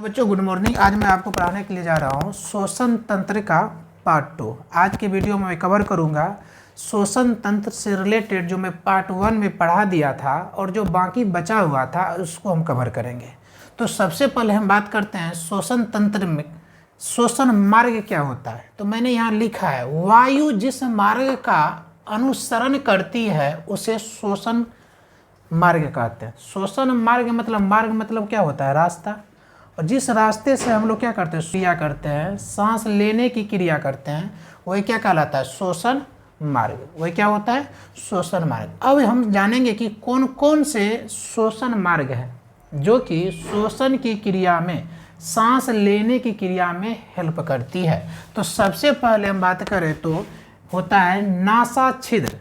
बच्चों good morning. आज मैं आपको पढ़ाने के लिए जा रहा हूँ श्वसन तंत्र का पार्ट 2। आज के वीडियो में मैं कवर करूँगा श्वसन तंत्र से रिलेटेड जो मैं पार्ट 1 में पढ़ा दिया था और जो बाकी बचा हुआ था उसको हम कवर करेंगे। तो सबसे पहले हम बात करते हैं श्वसन तंत्र में श्वसन मार्ग क्या होता है। तो मैंने यहाँ लिखा है वायु जिस मार्ग का अनुसरण करती है उसे श्वसन मार्ग कहते हैं। श्वसन मार्ग मतलब क्या होता है? रास्ता। और जिस रास्ते से हम लोग क्या करते हैं? क्रिया करते हैं, सांस लेने की क्रिया करते हैं, वही क्या कहलाता है? श्वसन मार्ग। वही क्या होता है? श्वसन मार्ग। अब हम जानेंगे कि कौन कौन से श्वसन मार्ग है जो कि श्वसन की क्रिया में, सांस लेने की क्रिया में हेल्प करती है। तो सबसे पहले हम बात करें तो होता है नासा छिद्र।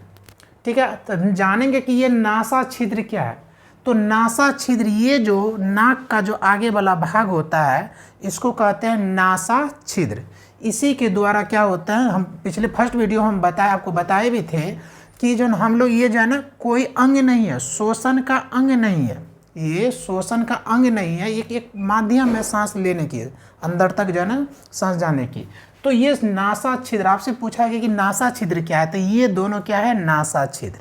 ठीक है, तो जानेंगे कि ये नासा छिद्र क्या है। तो नासा छिद्र, ये जो नाक का जो आगे वाला भाग होता है इसको कहते हैं नासा छिद्र। इसी के द्वारा क्या होता है, हम पिछले फर्स्ट वीडियो हम आपको बताए भी थे कि जो हम लोग ये जो है ना कोई अंग नहीं है, श्वसन का अंग नहीं है, ये श्वसन का अंग नहीं है, एक माध्यम है सांस लेने की, अंदर तक जो है ना सांस जाने की। तो ये नासा छिद्र, आपसे पूछा गया कि नासा छिद्र क्या है, तो ये दोनों क्या है? नासा छिद्र।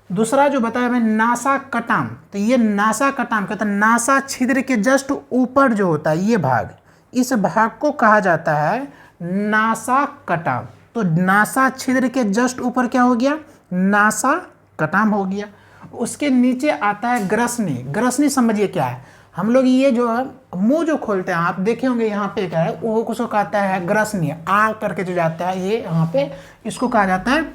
दूसरा जो बताया मैं नासा कटाम, तो ये नासा कटाम कहते हैं नासा छिद्र के जस्ट ऊपर जो होता है ये भाग, इस भाग को कहा जाता है नासा कटाम। तो नासा छिद्र के जस्ट ऊपर क्या हो गया? नासा कटाम हो गया। उसके नीचे आता है ग्रसनी। ग्रसनी समझिए क्या है, हम लोग ये जो मुंह जो खोलते हैं, आप देखे होंगे यहाँ पे क्या है, वो उसको कहता है ग्रसनी। आ करके जो जाता है ये यहाँ पे, इसको कहा जाता है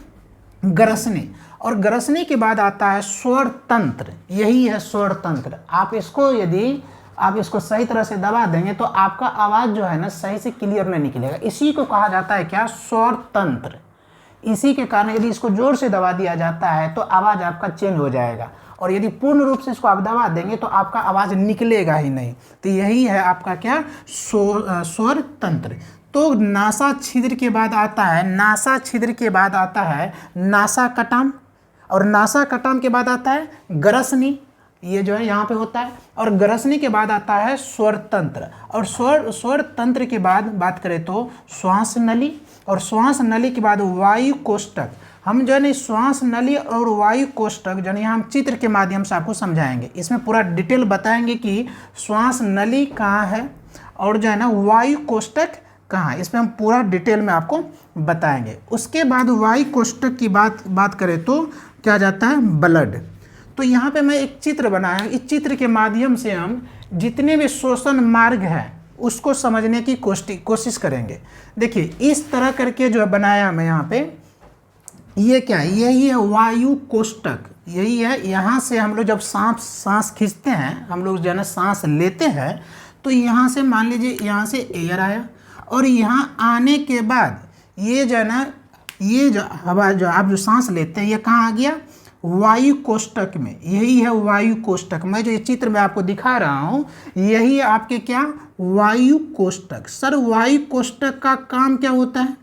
ग्रसनी। और ग्रसनी के बाद आता है स्वर तंत्र। यही है स्वर तंत्र। आप इसको यदि आप इसको सही तरह से दबा देंगे तो आपका आवाज़ जो है ना सही से क्लियर नहीं निकलेगा। इसी को कहा जाता है क्या? स्वर तंत्र। इसी के कारण यदि इसको जोर से दबा दिया जाता है तो आवाज़ आपका चेंज हो जाएगा, और यदि पूर्ण रूप से इसको आप दबा देंगे तो आपका आवाज़ निकलेगा ही नहीं। तो यही है आपका क्या? स्वर तंत्र। तो नासा छिद्र के बाद आता है, नासा छिद्र के बाद आता है नासा कटाम, और नासा कटाम के बाद आता है ग्रसनी, ये जो है यहाँ पे होता है, और ग्रसनी के बाद आता है स्वर तंत्र। और स्वर तंत्र के बाद बात करें तो श्वास नली, और श्वास नली के बाद वायु कोष्ठक। हम जो है ना श्वास नली और वायु कोष्ठक जो है हम चित्र के माध्यम से आपको समझाएंगे। इसमें पूरा डिटेल बताएंगे कि श्वास नली कहाँ है और जो है ना वायु कोष्ठक कहाँ है, इसमें हम पूरा डिटेल में आपको बताएंगे। उसके बाद वायु कोष्ठक की बात करें तो क्या जाता है? ब्लड। तो यहाँ पे मैं एक चित्र बनाया, इस चित्र के माध्यम से हम जितने भी श्वसन मार्ग हैं उसको समझने की कोशिश करेंगे। देखिए इस तरह करके जो है बनाया मैं यहाँ पे, ये क्या है? यही है वायु कोष्ठक। यही है, यहाँ से हम लोग जब सांस खींचते हैं, हम लोग जो है ना सांस लेते हैं, तो यहाँ से मान लीजिए यहाँ से एयर आया, और यहाँ आने के बाद ये जो है ना, ये जो हवा जो आप जो सांस लेते हैं ये कहाँ आ गया? वायु कोष्ठक में। यही है वायु कोष्ठक। मैं जो ये चित्र में आपको दिखा रहा हूँ यही है आपके क्या? वायु कोष्ठक। सर वायु कोष्ठक का काम क्या होता है?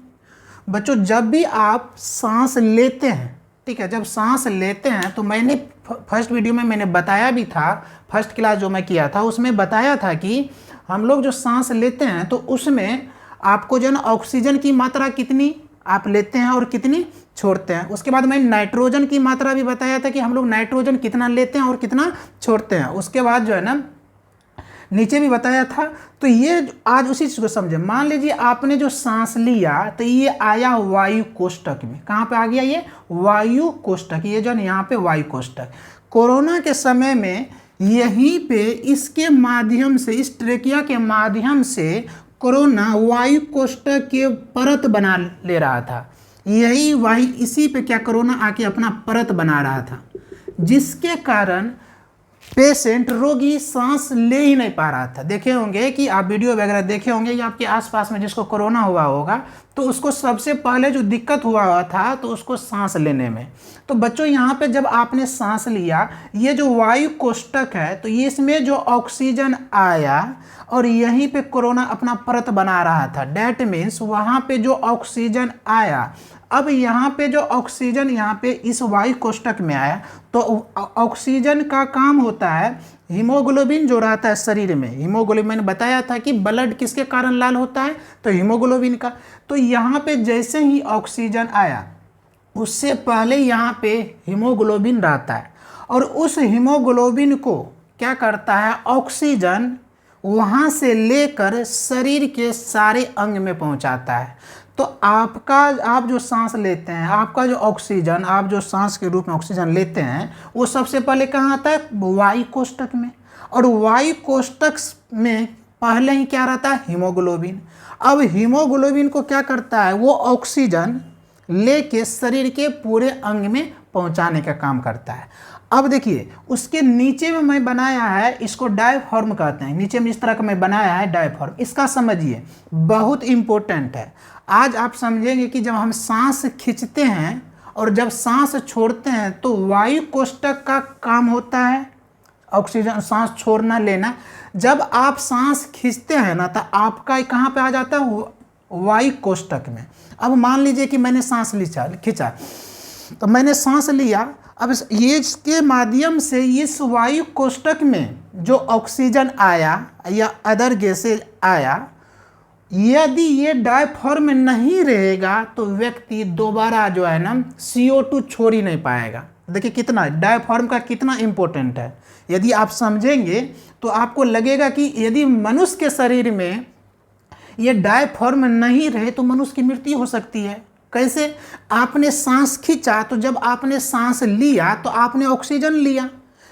बच्चों जब भी आप सांस लेते हैं, ठीक है, जब सांस लेते हैं तो मैंने फर्स्ट वीडियो में मैंने बताया भी था, फर्स्ट क्लास जो मैं किया था उसमें बताया था कि हम लोग जो सांस लेते हैं तो उसमें आपको जो है ना ऑक्सीजन की मात्रा कितनी आप लेते हैं और कितनी छोड़ते हैं। उसके बाद मैं नाइट्रोजन की मात्रा भी बताया था कि हम लोग नाइट्रोजन कितना लेते हैं और कितना छोड़ते हैं। उसके बाद जो है ना नीचे भी बताया था। तो ये आज उसी चीज़ को समझे। मान लीजिए आपने जो सांस लिया तो ये आया वायु कोष्ठक में। कहाँ पे आ गया? ये वायु कोष्ठक। ये जो है यहाँ पे वायु कोष्ठक। कोरोना के समय में यहीं पे इसके माध्यम से, इस ट्रेकिया के माध्यम से कोरोना वायु कोष्ठक के परत बना ले रहा था। यही वायु, इसी पे क्या कोरोना आके अपना परत बना रहा था, जिसके कारण पेशेंट रोगी सांस ले ही नहीं पा रहा था। देखे होंगे कि आप वीडियो वगैरह देखे होंगे या आपके आसपास में जिसको कोरोना हुआ होगा तो उसको सबसे पहले जो दिक्कत हुआ था तो उसको सांस लेने में। तो बच्चों यहाँ पे जब आपने सांस लिया, ये जो वायु कोष्ठक है तो ये इसमें जो ऑक्सीजन आया और यहीं पे कोरोना अपना परत बना रहा था। डैट मीन्स वहाँ पे जो ऑक्सीजन आया, अब यहाँ पे जो ऑक्सीजन यहाँ पे इस वायु कोष्ठक में आया तो ऑक्सीजन का काम होता है हीमोग्लोबिन जो रहता है शरीर में, हीमोग्लोबिन मैंने बताया था कि ब्लड किसके कारण लाल होता है, तो हीमोग्लोबिन का। तो यहाँ पे जैसे ही ऑक्सीजन आया उससे पहले यहाँ पे हीमोग्लोबिन रहता है, और उस हीमोग्लोबिन को क्या करता है, ऑक्सीजन वहाँ से लेकर शरीर के सारे अंग में पहुँचाता है। तो आप जो सांस लेते हैं, आपका जो ऑक्सीजन, आप जो सांस के रूप में ऑक्सीजन लेते हैं, वो सबसे पहले कहाँ आता है, वायु कोष्ठक में। और वायु कोष्ठक में पहले ही क्या रहता है, हीमोग्लोबिन। अब हीमोग्लोबिन को क्या करता है, वो ऑक्सीजन लेके शरीर के पूरे अंग में पहुंचाने का काम करता है। अब देखिए उसके नीचे में मैं बनाया है, इसको डायफ्राम कहते हैं, नीचे में इस तरह का मैं बनाया है डायफ्राम। इसका समझिए, बहुत इंपॉर्टेंट है। आज आप समझेंगे कि जब हम सांस खींचते हैं और जब सांस छोड़ते हैं तो वायु कोष्ठक का काम होता है ऑक्सीजन सांस छोड़ना लेना। जब आप सांस खींचते हैं ना तो आपका कहाँ पे आ जाता है, वायु कोष्ठक में। अब मान लीजिए कि मैंने सांस खींचा, तो मैंने सांस लिया, अब ये इसके माध्यम से इस वायु कोष्ठक में जो ऑक्सीजन आया या अदर गैसेज आया, यदि ये डायफ्राम में नहीं रहेगा तो व्यक्ति दोबारा जो है ना CO2 छोड़ ही नहीं पाएगा। देखिए कितना डायफ्राम का कितना इंपॉर्टेंट है। यदि आप समझेंगे तो आपको लगेगा कि यदि मनुष्य के शरीर में ये डायफ्राम नहीं रहे तो मनुष्य की मृत्यु हो सकती है। कैसे, आपने सांस खींचा तो जब आपने सांस लिया तो आपने ऑक्सीजन लिया,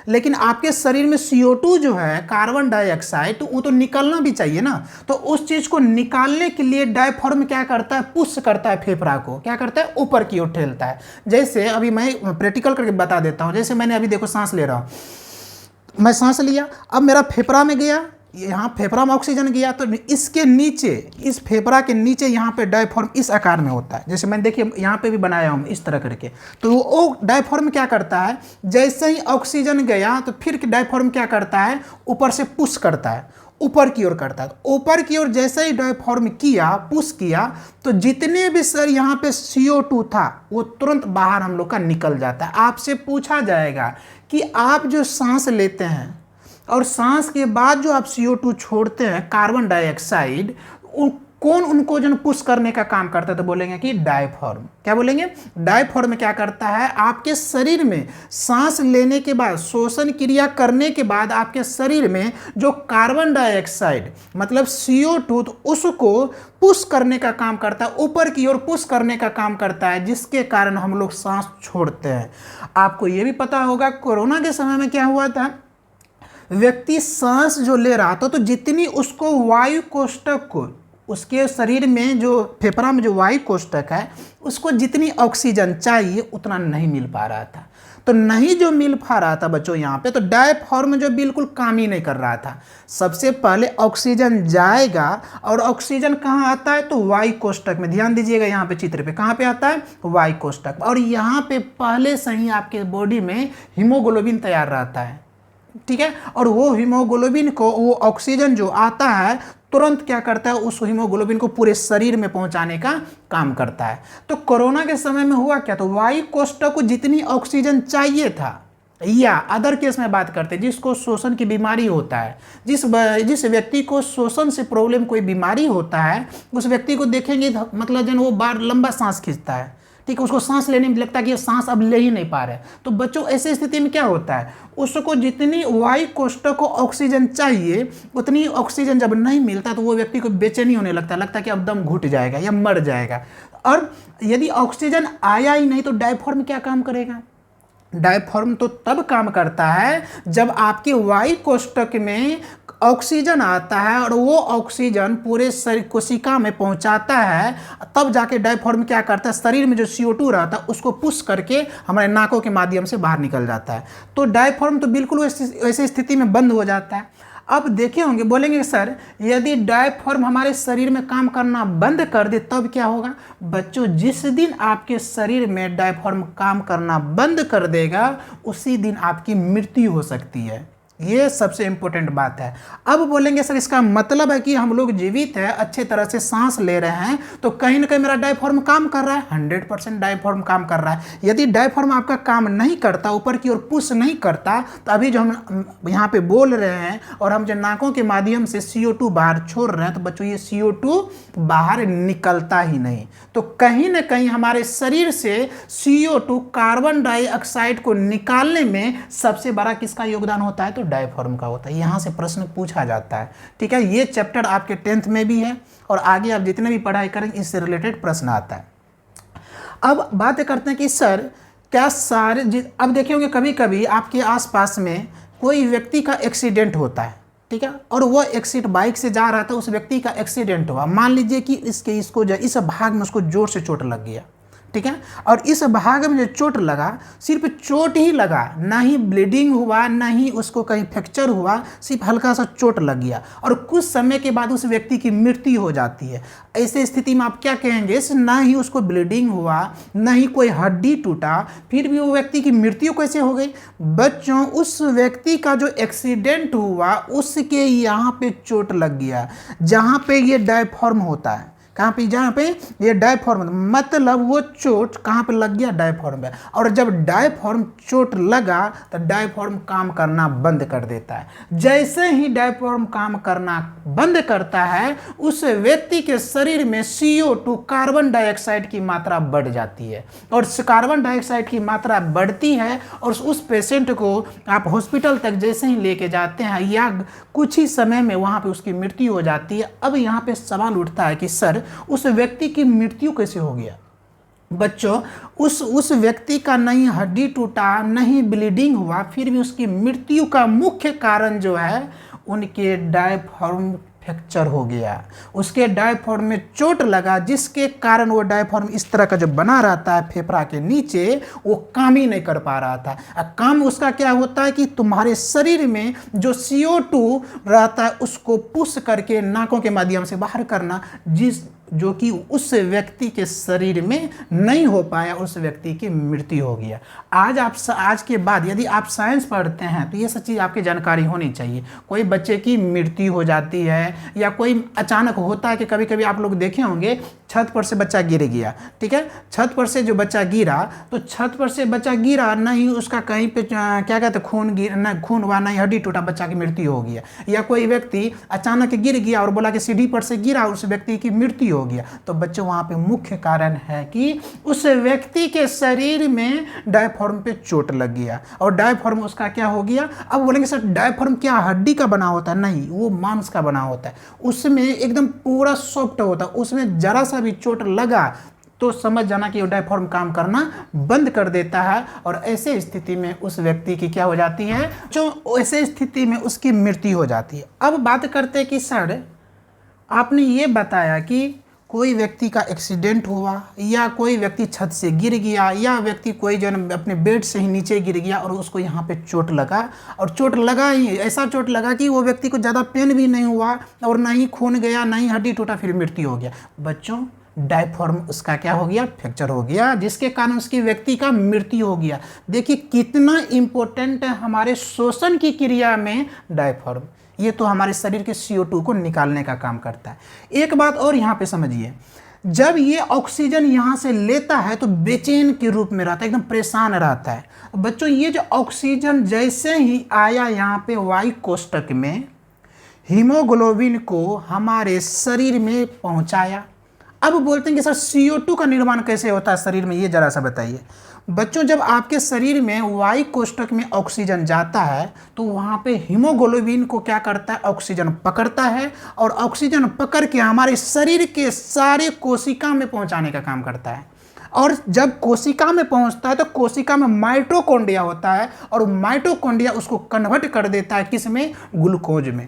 लेकिन आपके शरीर में CO2 जो है, कार्बन डाइऑक्साइड, तो वो तो निकलना भी चाहिए ना। तो उस चीज़ को निकालने के लिए डायफ्राम क्या करता है, पुश करता है फेफड़ा को, क्या करता है, ऊपर की ओर ठेलता है। जैसे अभी मैं प्रैक्टिकल करके बता देता हूँ। जैसे मैंने अभी देखो सांस ले रहा हूँ, मैं सांस लिया, अब मेरा फेफड़ा में गया, यहाँ फेफड़ा में ऑक्सीजन गया, तो इसके नीचे, इस फेफड़ा के नीचे यहाँ पे डायफ्राम इस आकार में होता है। जैसे मैंने देखिए यहाँ पे भी बनाया हूँ इस तरह करके। तो वो डायफ्राम क्या करता है, जैसे ही ऑक्सीजन गया तो फिर डायफ्राम क्या करता है, ऊपर से पुश करता है, ऊपर की ओर करता है। तो ऊपर की ओर जैसे ही डायफ्राम किया, पुश किया, तो जितने भी सर यहाँ पे CO2 था वो तुरंत बाहर हम लोग का निकल जाता है। आपसे पूछा जाएगा कि आप जो सांस लेते हैं और सांस के बाद जो आप CO2 छोड़ते हैं, कार्बन डाइऑक्साइड, कौन उनको जो पुश करने का काम करता है, तो बोलेंगे कि डायफ्राम। क्या बोलेंगे, डायफ्राम में क्या करता है, आपके शरीर में सांस लेने के बाद, श्वसन क्रिया करने के बाद आपके शरीर में जो कार्बन डाइऑक्साइड मतलब CO2, तो उसको पुश करने का काम करता है, ऊपर की ओर पुश करने का काम करता है, जिसके कारण हम लोग सांस छोड़ते हैं। आपको ये भी पता होगा कोरोना के समय में क्या हुआ था, व्यक्ति सांस जो ले रहा था तो जितनी उसको वायु कोष्ठक को, उसके शरीर में जो फेफड़ा में जो वायु कोष्ठक है, उसको जितनी ऑक्सीजन चाहिए उतना नहीं मिल पा रहा था। तो नहीं जो मिल पा रहा था बच्चों यहाँ पे, तो डायफ्राम जो बिल्कुल काम ही नहीं कर रहा था। सबसे पहले ऑक्सीजन जाएगा, और ऑक्सीजन कहाँ आता है, तो वायु कोष्ठक में। ध्यान दीजिएगा यहाँ पे चित्र पे, कहाँ पे आता है, वायु कोष्ठक। और यहाँ पे पहले से ही आपके बॉडी में हीमोग्लोबिन तैयार रहता है, ठीक है। और वो हीमोग्लोबिन को, वो ऑक्सीजन जो आता है तुरंत क्या करता है, उस हीमोग्लोबिन को पूरे शरीर में पहुंचाने का काम करता है। तो कोरोना के समय में हुआ क्या, तो वायु कोष्ठक को जितनी ऑक्सीजन चाहिए था, या अदर केस में बात करते हैं जिसको श्वसन की बीमारी होता है, जिस व्यक्ति को श्वसन से प्रॉब्लम कोई बीमारी होता है, उस व्यक्ति को देखेंगे मतलब जन वो बार लंबा सांस खींचता है, ठीक है, उसको सांस लेने में लगता है कि ये सांस अब ले ही नहीं पा रहे। तो बच्चों ऐसी स्थिति में क्या होता है, उसको जितनी वायु कोष्ठक को ऑक्सीजन चाहिए उतनी ऑक्सीजन जब नहीं मिलता तो वो व्यक्ति को बेचैनी होने लगता है कि अब दम घुट जाएगा या मर जाएगा। और यदि ऑक्सीजन आया ही नहीं तो डायफ्राम क्या काम करेगा, डायफ्राम तो तब काम करता है जब आपके वायु कोष्ठक में ऑक्सीजन आता है और वो ऑक्सीजन पूरे शरीर कोशिका में पहुंचाता है, तब जाके डायफ्राम क्या करता है, शरीर में जो CO2 रहता है उसको पुश करके हमारे नाकों के माध्यम से बाहर निकल जाता है। तो डायफ्राम तो बिल्कुल वैसी स्थिति में बंद हो जाता है। अब देखे होंगे, बोलेंगे सर यदि डायफ्राम हमारे शरीर में काम करना बंद कर दे तब क्या होगा। बच्चों जिस दिन आपके शरीर में डायफ्राम काम करना बंद कर देगा उसी दिन आपकी मृत्यु हो सकती है। ये सबसे इंपॉर्टेंट बात है। अब बोलेंगे सर इसका मतलब है कि हम लोग जीवित है, अच्छे तरह से सांस ले रहे हैं, तो कहीं ना कहीं मेरा डायफ्राम काम कर रहा है। 100% डायफ्राम काम कर रहा है। यदि डायफ्राम आपका काम नहीं करता, ऊपर की ओर पुश नहीं करता, तो अभी जो हम यहाँ पे बोल रहे हैं और हम जो नाकों के माध्यम से CO2 बाहर छोड़ रहे हैं, तो बच्चों ये CO2 बाहर निकलता ही नहीं। तो कहीं ना कहीं हमारे शरीर से CO2 कार्बन डाइऑक्साइड को निकालने में सबसे बड़ा किसका योगदान होता है? तो डायफ्राम का होता है। यहाँ से प्रश्न पूछा जाता है। ठीक है, ये चैप्टर आपके 10th में भी है और आगे आप जितने भी पढ़ाई करेंगे इससे रिलेटेड प्रश्न आता है। अब बात करते हैं कि सर क्या सारे अब देखिए होंगे कभी कभी आपके आसपास में कोई व्यक्ति का एक्सीडेंट होता है, ठीक है, और वो एक्सीडेंट बाइक से जा रहा था, उस व्यक्ति का एक्सीडेंट हुआ। मान लीजिए कि इसको इस भाग में उसको जोर से चोट लग गया, ठीक है, और इस भाग में जो चोट लगा सिर्फ चोट ही लगा, ना ही ब्लीडिंग हुआ, ना ही उसको कहीं फ्रैक्चर हुआ, सिर्फ हल्का सा चोट लग गया और कुछ समय के बाद उस व्यक्ति की मृत्यु हो जाती है। ऐसे स्थिति में आप क्या कहेंगे? ना ही उसको ब्लीडिंग हुआ, ना ही कोई हड्डी टूटा, फिर भी वो व्यक्ति की मृत्यु कैसे हो गई? बच्चों, उस व्यक्ति का जो एक्सीडेंट हुआ उसके यहाँ पे चोट लग गया, जहाँ पे ये डायफ्राम होता है। कहाँ पे? जहाँ पे ये डायफ्राम, मतलब वो चोट कहाँ पे लग गया? डायफ्राम पे। और जब डायफ्राम चोट लगा तो डायफ्राम काम करना बंद कर देता है। जैसे ही डायफ्राम काम करना बंद करता है, उस व्यक्ति के शरीर में CO2 कार्बन डाइऑक्साइड की मात्रा बढ़ जाती है, और कार्बन डाइऑक्साइड की मात्रा बढ़ती है और उस पेशेंट को आप हॉस्पिटल तक जैसे ही लेके जाते हैं या कुछ ही समय में वहाँ पे उसकी मृत्यु हो जाती है। अब यहाँ पे सवाल उठता है कि सर उस व्यक्ति की मृत्यु कैसे हो गया? बच्चों, उस व्यक्ति का नहीं हड्डी टूटा, नहीं ब्लीडिंग हुआ, फिर भी उसकी मृत्यु का मुख्य कारण जो है उनके डायफ्राम फ्रैक्चर हो गया। उसके डायफ्राम में चोट लगा, जिसके कारण वो डायफ्राम इस तरह का जो बना रहता है फेफड़ा के नीचे, वो काम ही नहीं कर पा रहा था। काम उसका क्या होता है कि तुम्हारे शरीर में जो CO2 रहता है उसको पुश करके नाकों के माध्यम से बाहर करना, जो कि उस व्यक्ति के शरीर में नहीं हो पाया, उस व्यक्ति की मृत्यु हो गया। आज के बाद यदि आप साइंस पढ़ते हैं तो ये सब चीज़ आपकी जानकारी होनी चाहिए। कोई बच्चे की मृत्यु हो जाती है या कोई अचानक होता है कि कभी कभी आप लोग देखे होंगे छत पर से बच्चा गिर गया, ठीक है, छत पर से जो बच्चा गिरा, तो छत पर से बच्चा गिरा, नहीं उसका कहीं पे क्या कहते खून हुआ, नहीं हड्डी टूटा, बच्चा की मृत्यु हो गया। या कोई व्यक्ति अचानक गिर गया और बोला कि सीढ़ी पर से गिरा, उस व्यक्ति की मृत्यु हो गया। तो बच्चों वहाँ पे मुख्य कारण है कि उस व्यक्ति के शरीर में डायफ्राम पे चोट लग गया और डायफ्राम उसका क्या हो गया? अब बोलेंगे सर डायफ्राम क्या हड्डी का बना होता है? नहीं, वो मांस का बना होता है। उसमें एकदम पूरा सॉफ्ट होता है, उसमें जरा सा भी चोट लगा तो समझ जाना कि वो डायफ्राम काम करना बंद कर देता है और ऐसे स्थिति में उस व्यक्ति की क्या हो जाती है? जो ऐसे स्थिति में उसकी मृत्यु हो जाती है। अब बात करते हैं कि सर आपने ये बताया कि कोई व्यक्ति का एक्सीडेंट हुआ या कोई व्यक्ति छत से गिर गया या व्यक्ति कोई जो अपने बेड से ही नीचे गिर गया और उसको यहाँ पे चोट लगा, और चोट लगा ही ऐसा चोट लगा कि वो व्यक्ति को ज़्यादा पेन भी नहीं हुआ और ना ही खून गया, ना ही हड्डी टूटा, फिर मृत्यु हो गया। बच्चों, डायफ्राम उसका क्या हो गया? फ्रैक्चर हो गया, जिसके कारण उसकी व्यक्ति का मृत्यु हो गया। देखिए कितना इंपॉर्टेंट है हमारे श्वसन की क्रिया में डायफ्राम। ये तो हमारे शरीर के CO2 को निकालने का काम करता है। एक बात और यहाँ पे समझिए, जब ये ऑक्सीजन यहाँ से लेता है तो बेचैन के रूप में रहता है, एकदम परेशान रहता है। बच्चों, ये जो ऑक्सीजन जैसे ही आया यहाँ पे वायु कोष्ठक में, हीमोग्लोबिन को हमारे शरीर में पहुँचाया। अब बोलते हैं कि सर CO2 का निर्माण कैसे होता है शरीर में, ये जरा सा बताइए। बच्चों, जब आपके शरीर में वायु कोष्ठक में ऑक्सीजन जाता है तो वहाँ पे हीमोग्लोबिन को क्या करता है? ऑक्सीजन पकड़ता है और ऑक्सीजन पकड़ के हमारे शरीर के सारे कोशिका में पहुँचाने का काम करता है। और जब कोशिका में पहुँचता है तो कोशिका में माइटोकॉन्ड्रिया होता है और माइटोकॉन्ड्रिया उसको कन्वर्ट कर देता है किस में? ग्लूकोज में,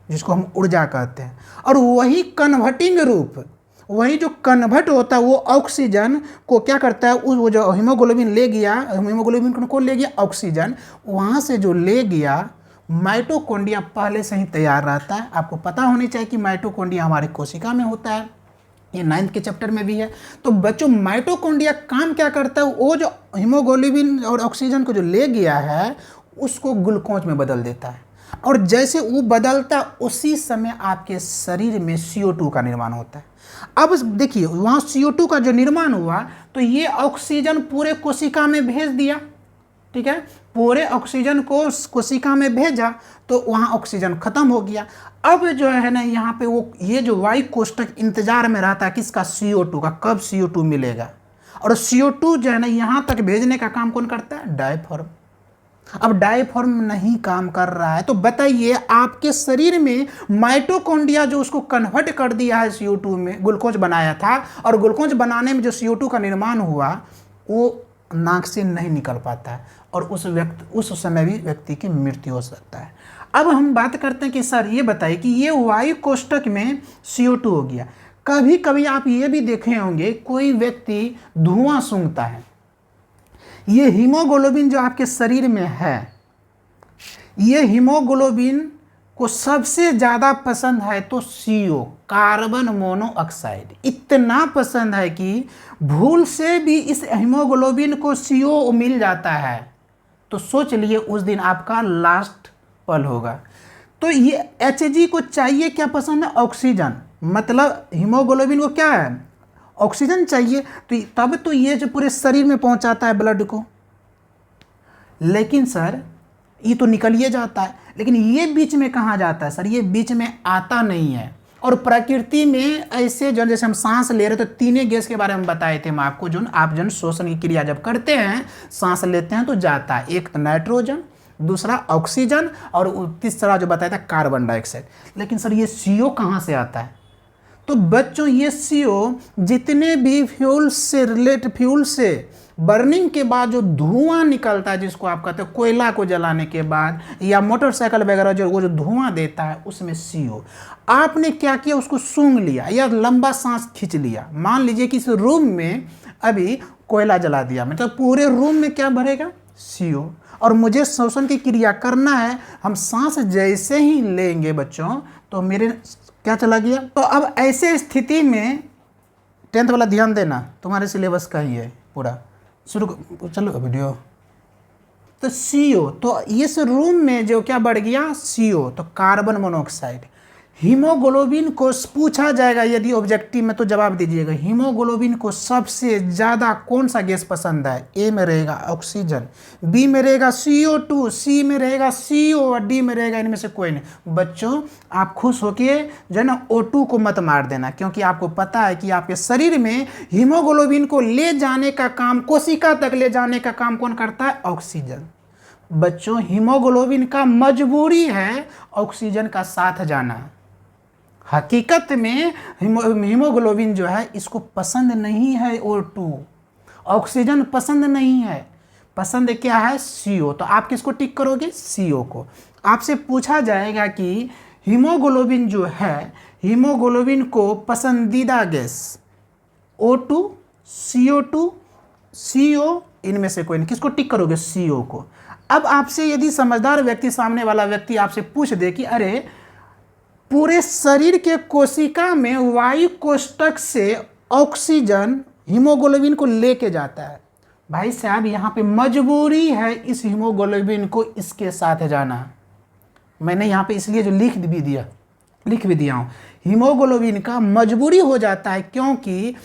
जिसको हम ऊर्जा कहते हैं। और वही कन्वर्टिंग रूप, वही जो कन्वर्ट होता है वो ऑक्सीजन को क्या करता है? वो जो हीमोग्लोबिन ले गया, हीमोग्लोबिन को ले गया ऑक्सीजन, वहाँ से जो ले गया, माइटोकॉन्ड्रिया पहले से ही तैयार रहता है। आपको पता होनी चाहिए कि माइटोकॉन्ड्रिया हमारे कोशिका में होता है, ये 9th के चैप्टर में भी है। तो बच्चों, माइटोकॉन्ड्रिया काम क्या करता है? वो जो हीमोग्लोबिन और ऑक्सीजन को जो ले गया है उसको ग्लूकोज में बदल देता है, और जैसे वो बदलता उसी समय आपके शरीर में CO2 का निर्माण होता है। अब देखिए वहाँ CO2 का जो निर्माण हुआ तो ये ऑक्सीजन पूरे कोशिका में भेज दिया, ठीक है, पूरे ऑक्सीजन को कोशिका में भेजा तो वहाँ ऑक्सीजन खत्म हो गया। अब जो है ना यहाँ पे वो ये जो वायु कोष्ठक इंतजार में रहता है किसका, CO2 का, कब CO2 मिलेगा। और CO2 जो है ना यहाँ तक भेजने का काम कौन करता है, डायफ्राम। अब डायफ्राम नहीं काम कर रहा है तो बताइए आपके शरीर में माइटोकॉन्ड्रिया जो उसको कन्वर्ट कर दिया है CO2 में, ग्लूकोज बनाया था, और ग्लूकोज बनाने में जो CO2 का निर्माण हुआ वो नाक से नहीं निकल पाता है, और उस समय भी व्यक्ति की मृत्यु हो सकता है। अब हम बात करते हैं कि सर ये बताइए कि ये वायु कोष्ठक में CO2 हो गया, कभी कभी आप ये भी देखे होंगे कोई व्यक्ति धुआं सूंघता है, ये हीमोग्लोबिन जो आपके शरीर में है, ये हीमोग्लोबिन को सबसे ज़्यादा पसंद है तो CO, कार्बन मोनोऑक्साइड, इतना पसंद है कि भूल से भी इस हीमोग्लोबिन को CO मिल जाता है तो सोच लिए उस दिन आपका लास्ट पल होगा। तो ये Hg को चाहिए क्या पसंद है, ऑक्सीजन, मतलब हीमोग्लोबिन को क्या है, ऑक्सीजन चाहिए, तो तब तो ये जो पूरे शरीर में पहुंचाता है ब्लड को। लेकिन सर ये तो निकलिए जाता है, लेकिन ये बीच में कहाँ जाता है सर, ये बीच में आता नहीं है। और प्रकृति में ऐसे जो जैसे हम सांस ले रहे तो तीनों गैस के बारे में बताए थे हम आपको, जो आप जन श्वसन की क्रिया जब करते हैं सांस लेते हैं तो जाता है, एक नाइट्रोजन, दूसरा ऑक्सीजन, और तीसरा जो बताया था कार्बन डाइऑक्साइड। लेकिन सर ये CO कहाँ से आता है, तो बच्चों ये CO जितने भी फ्यूल से बर्निंग के बाद जो धुआं निकलता है, जिसको आप कहते हैं कोयला को जलाने के बाद या मोटरसाइकिल वगैरह जो वो जो धुआं देता है उसमें CO, आपने क्या किया, उसको सूंघ लिया या लंबा सांस खींच लिया। मान लीजिए कि इस रूम में अभी कोयला जला दिया, मतलब पूरे रूम में क्या भरेगा, CO, और मुझे श्वसन की क्रिया करना है, हम सांस जैसे ही लेंगे बच्चों तो मेरे क्या चला गया। तो अब ऐसे स्थिति में 10th वाला ध्यान देना, तुम्हारे सिलेबस का ही है पूरा, शुरू चलो वीडियो। तो CO, तो इस रूम में जो क्या बढ़ गया, CO, तो कार्बन मोनोऑक्साइड। हीमोग्लोबिन को पूछा जाएगा यदि ऑब्जेक्टिव में तो जवाब दीजिएगा, हीमोग्लोबिन को सबसे ज़्यादा कौन सा गैस पसंद है, A में रहेगा ऑक्सीजन, B में रहेगा CO2, C में रहेगा CO, और D में रहेगा इनमें से कोई नहीं। बच्चों आप खुश होके जो है ना O2 को मत मार देना, क्योंकि आपको पता है कि आपके शरीर में हीमोग्लोबिन को ले जाने का काम, कोशिका तक ले जाने का काम कौन करता है, ऑक्सीजन। बच्चों हीमोग्लोबिन का मजबूरी है ऑक्सीजन का साथ जाना। हकीकत में हीमोग्लोबिन जो है इसको पसंद नहीं है O2, ऑक्सीजन पसंद नहीं है, पसंद क्या है, CO। तो आप किसको टिक करोगे, CO को। आपसे पूछा जाएगा कि हीमोग्लोबिन जो है, हीमोग्लोबिन को पसंदीदा गैस O2, CO2, CO, इनमें से कोई नहीं, किसको टिक करोगे, CO को। अब आपसे यदि समझदार व्यक्ति, सामने वाला व्यक्ति आपसे पूछ दे कि अरे पूरे शरीर के कोशिका में वायु कोष्ठक से ऑक्सीजन हीमोग्लोबिन को लेके जाता है, भाई साहब यहाँ पे मजबूरी है इस हीमोग्लोबिन को इसके साथ जाना। मैंने यहाँ पे इसलिए जो लिख भी दिया हूँ, हीमोग्लोबिन का मजबूरी हो जाता है, क्योंकि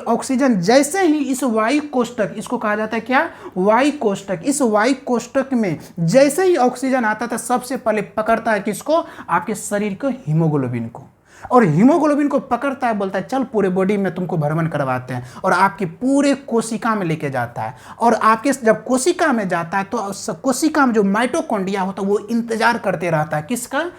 ऑक्सीजन जैसे ही इस वायु कोष्ठक, इसको कहा जाता है क्या, वायु कोष्ठक, इस वायु कोष्ठक में जैसे ही ऑक्सीजन आता था सबसे पहले पकड़ता है किसको, आपके शरीर को, हीमोग्लोबिन को। और हीमोग्लोबिन को पकड़ता है, बोलता है चल पूरे बॉडी में तुमको भ्रमण करवाते हैं, और आपके पूरे कोशिका में लेके जाता है। और आपके जब कोशिका में जाता है तो कोशिका में जो माइटोकॉन्ड्रिया होता है वो इंतजार करते रहता है किसका,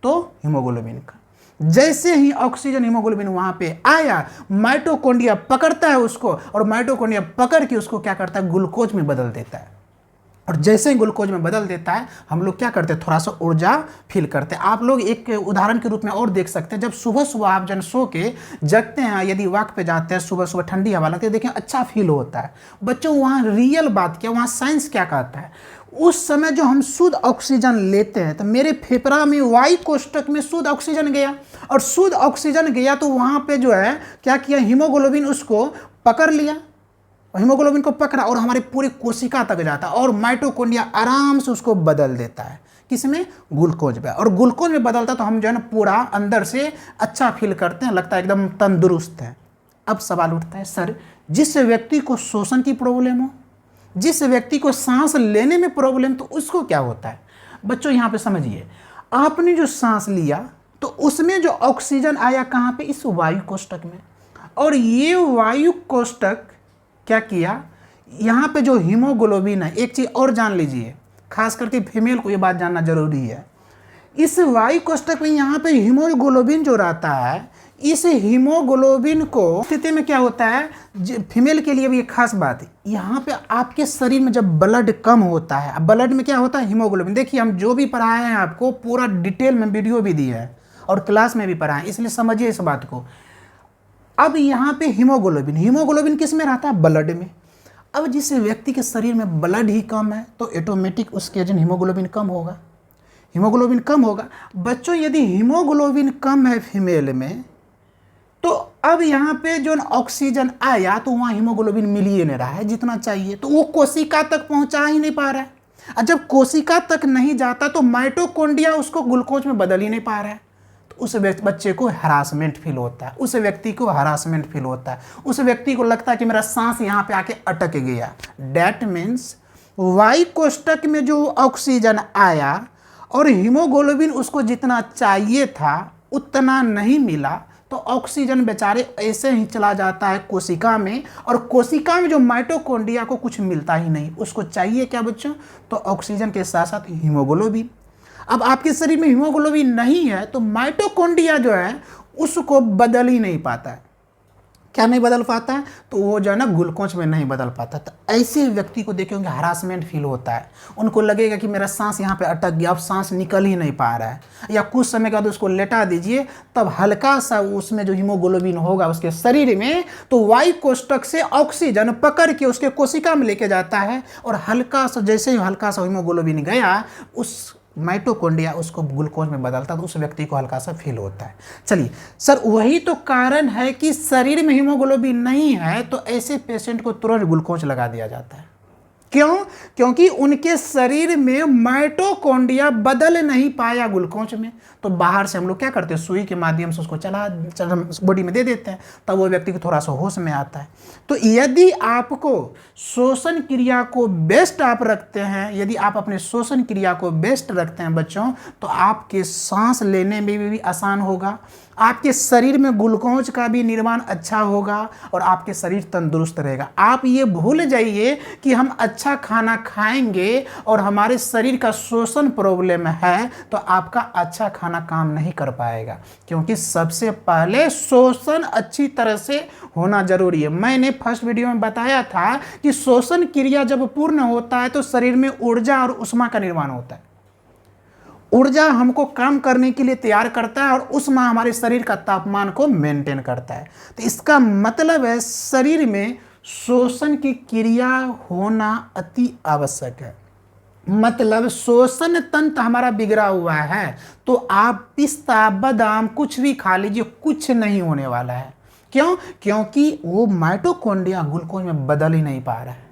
तो हीमोग्लोबिन का। जैसे ही ऑक्सीजन हीमोग्लोबिन वहां पे आया, माइटोकॉन्ड्रिया पकड़ता है उसको, और माइटोकॉन्ड्रिया पकड़ के उसको क्या करता है, ग्लूकोज में बदल देता है। और जैसे ही ग्लूकोज में बदल देता है हम लोग क्या करते हैं, थोड़ा सा ऊर्जा फील करते हैं। आप लोग एक उदाहरण के रूप में और देख सकते हैं, जब सुबह सुबह आप जन सो के जगते हैं, यदि वॉक पे जाते हैं सुबह सुबह, ठंडी हवा लगती है, देखें अच्छा फील होता है। बच्चों वहाँ रियल बात क्या, वहाँ साइंस क्या कहता है, उस समय जो हम शुद्ध ऑक्सीजन लेते हैं तो मेरे फेफड़ा में, वायु कोष्ठक में शुद्ध ऑक्सीजन गया, और शुद्ध ऑक्सीजन गया तो वहाँ पे जो है क्या किया, हीमोग्लोबिन उसको पकड़ लिया, हीमोग्लोबिन को पकड़ा और हमारे पूरे कोशिका तक जाता है और माइटोकॉन्ड्रिया आराम से उसको बदल देता है, किसमें, ग्लूकोज में। और ग्लूकोज में बदलता तो हम जो है ना पूरा अंदर से अच्छा फील करते हैं, लगता है एकदम तंदुरुस्त है। अब सवाल उठता है, सर जिस व्यक्ति को शोषण की प्रॉब्लम हो, जिस व्यक्ति को सांस लेने में प्रॉब्लम, तो उसको क्या होता है? बच्चों यहाँ पे समझिए, आपने जो सांस लिया तो उसमें जो ऑक्सीजन आया कहाँ पे, इस वायु कोष्ठक में, और ये वायु कोष्ठक क्या किया, यहाँ पे जो हीमोग्लोबिन है, एक चीज़ और जान लीजिए, खास करके फीमेल को ये बात जानना जरूरी है, इस वायु कोष्ठक में यहाँ पे हीमोग्लोबिन जो रहता है, इस हीमोग्लोबिन को स्थिति में क्या होता है, फीमेल के लिए भी एक खास बात है, यहाँ पे आपके शरीर में जब ब्लड कम होता है, ब्लड में क्या होता है, हीमोग्लोबिन। देखिए हम जो भी पढ़ाए हैं आपको पूरा डिटेल में वीडियो भी दी है और क्लास में भी पढ़ाए, इसलिए समझिए इस बात को। अब यहाँ पे हीमोग्लोबिन, हीमोग्लोबिन किस में रहता है, ब्लड में। अब जिस व्यक्ति के शरीर में ब्लड ही कम है तो ऑटोमेटिक उसके वजन हीमोग्लोबिन कम होगा, हीमोग्लोबिन कम होगा। बच्चों यदि हीमोग्लोबिन कम है फीमेल में, तो अब यहाँ पे जो ऑक्सीजन आया तो वहाँ हीमोग्लोबिन मिल ही नहीं रहा है जितना चाहिए, तो वो कोशिका तक पहुँचा ही नहीं पा रहा है। और जब कोशिका तक नहीं जाता तो माइटोकॉन्ड्रिया उसको ग्लूकोज में बदल ही नहीं पा रहा है, तो उस बच्चे को हरासमेंट फील होता है, उस व्यक्ति को हरासमेंट फील होता है, उस व्यक्ति को लगता है कि मेरा सांस यहाँ पे आके अटक गया। डैट मीन्स वायु कोष्ठक में जो ऑक्सीजन आया और हीमोग्लोबिन उसको जितना चाहिए था उतना नहीं मिला, तो ऑक्सीजन बेचारे ऐसे ही चला जाता है कोशिका में, और कोशिका में जो माइटोकॉन्ड्रिया को कुछ मिलता ही नहीं, उसको चाहिए क्या बच्चों, तो ऑक्सीजन के साथ साथ हीमोग्लोबिन। अब आपके शरीर में हीमोग्लोबिन नहीं है तो माइटोकॉन्ड्रिया जो है उसको बदल ही नहीं पाता है। क्या नहीं बदल पाता है, तो वो जो है ना ग्लूकोज में नहीं बदल पाता। तो ऐसे व्यक्ति को देखेंगे हरासमेंट फील होता है, उनको लगेगा कि मेरा सांस यहाँ पे अटक गया, अब सांस निकल ही नहीं पा रहा है, या कुछ समय के बाद उसको लेटा दीजिए, तब हल्का सा उसमें जो हीमोग्लोबिन होगा उसके शरीर में, तो वायु कोष्ठक से ऑक्सीजन पकड़ के उसके कोशिका में लेके जाता है, और हल्का सा जैसे ही हल्का सा हीमोग्लोबिन गया, उस माइटोकॉन्ड्रिया उसको ग्लूकोज में बदलता तो उस व्यक्ति को हल्का सा फील होता है। चलिए सर, वही तो कारण है कि शरीर में हीमोग्लोबिन नहीं है तो ऐसे पेशेंट को तुरंत ग्लूकोज लगा दिया जाता है। क्यों? क्योंकि उनके शरीर में माइटोकॉन्ड्रिया बदल नहीं पाया ग्लूकोज में, तो बाहर से हम लोग क्या करते हैं, सुई के माध्यम से उसको चला बॉडी में दे देते हैं, तब वो व्यक्ति को थोड़ा सा होश में आता है। तो यदि आपको श्वसन क्रिया को बेस्ट आप रखते हैं, यदि आप अपने श्वसन क्रिया को बेस्ट रखते हैं बच्चों, तो आपके सांस लेने में भी आसान होगा, आपके शरीर में ग्लूकोज का भी निर्माण अच्छा होगा, और आपके शरीर तंदुरुस्त रहेगा। आप ये भूल जाइए कि हम अच्छा खाना खाएंगे और हमारे शरीर का श्वसन प्रॉब्लम है तो आपका अच्छा खाना काम नहीं कर पाएगा, क्योंकि सबसे पहले श्वसन अच्छी तरह से होना जरूरी है। मैंने फर्स्ट वीडियो में बताया था कि श्वसन क्रिया जब पूर्ण होता है तो शरीर में ऊर्जा और ऊष्मा का निर्माण होता है। ऊर्जा हमको काम करने के लिए तैयार करता है और ऊष्मा हमारे शरीर का तापमान को मेंटेन करता है। तो इसका मतलब है शरीर में श्वसन की क्रिया होना अति आवश्यक है। मतलब श्वसन तंत्र हमारा बिगड़ा हुआ है तो आप पिस्ता बादाम कुछ भी खा लीजिए, कुछ नहीं होने वाला है। क्यों? क्योंकि वो माइटोकॉन्ड्रिया ग्लूकोज में बदल ही नहीं पा रहा है,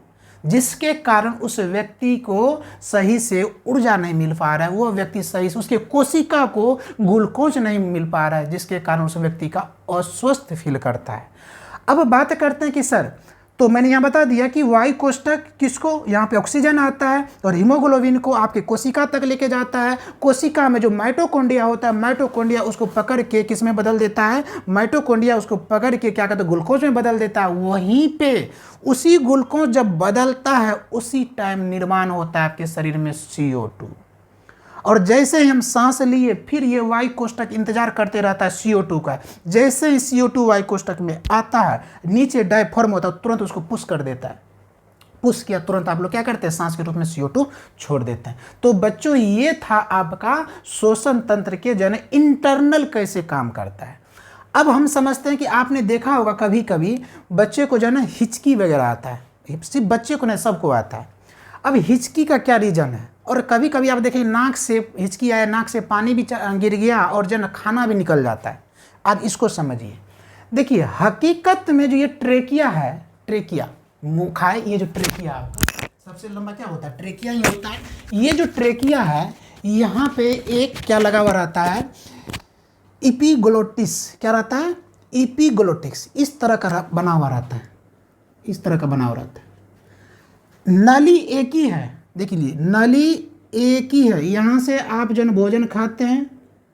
जिसके कारण उस व्यक्ति को सही से ऊर्जा नहीं मिल पा रहा है, वो व्यक्ति सही से उसके कोशिका को ग्लूकोज नहीं मिल पा रहा है, जिसके कारण उस व्यक्ति का अस्वस्थ फील करता है। अब बात करते हैं कि सर, तो मैंने यहाँ बता दिया कि वायु कोष्ठक किसको, यहाँ पे ऑक्सीजन आता है और हीमोग्लोबिन को आपके कोशिका तक लेके जाता है। कोशिका में जो माइटोकॉन्ड्रिया होता है, माइटोकॉन्ड्रिया उसको पकड़ के किस में बदल देता है, माइटोकॉन्ड्रिया उसको पकड़ के क्या कहते हैं, ग्लूकोज में बदल देता है। वहीं पे उसी ग्लूकोज जब बदलता है उसी टाइम निर्माण होता है आपके शरीर में CO2, और जैसे ही हम सांस लिए फिर ये वायु कोष्ठक इंतजार करते रहता है CO2 का। जैसे ही CO2 वायु कोष्ठक में आता है, नीचे डायफ्राम होता है, तुरंत उसको पुश कर देता है। पुश किया, तुरंत आप लोग क्या करते हैं, सांस के रूप में CO2 छोड़ देते हैं। तो बच्चों ये था आपका श्वसन तंत्र के जो है इंटरनल कैसे काम करता है। अब हम समझते हैं कि आपने देखा होगा कभी कभी बच्चे को जो है ना हिचकी वगैरह आता है, सिर्फ बच्चे को नहीं सबको आता है। अब हिचकी का क्या रीजन है, और कभी कभी आप देखें नाक से हिचकी आया, नाक से पानी भी गिर गया और जो है खाना भी निकल जाता है। आप इसको समझिए। देखिए हकीकत में जो ये ट्रेकिया है, ट्रेकिया मुंह खाए, ये जो ट्रेकिया आपका सबसे लंबा क्या होता है, ट्रेकिया ही होता है। ये जो ट्रेकिया है यहाँ पे एक क्या लगा हुआ रहता है, इपीग्लोटिस, क्या रहता है, इपीग्लोटिक्स, इस तरह का बना हुआ रहता है, इस तरह का बना हुआ रहता है। नली एक ही है, देखिए नली एक ही है, यहाँ से आप जन भोजन खाते हैं,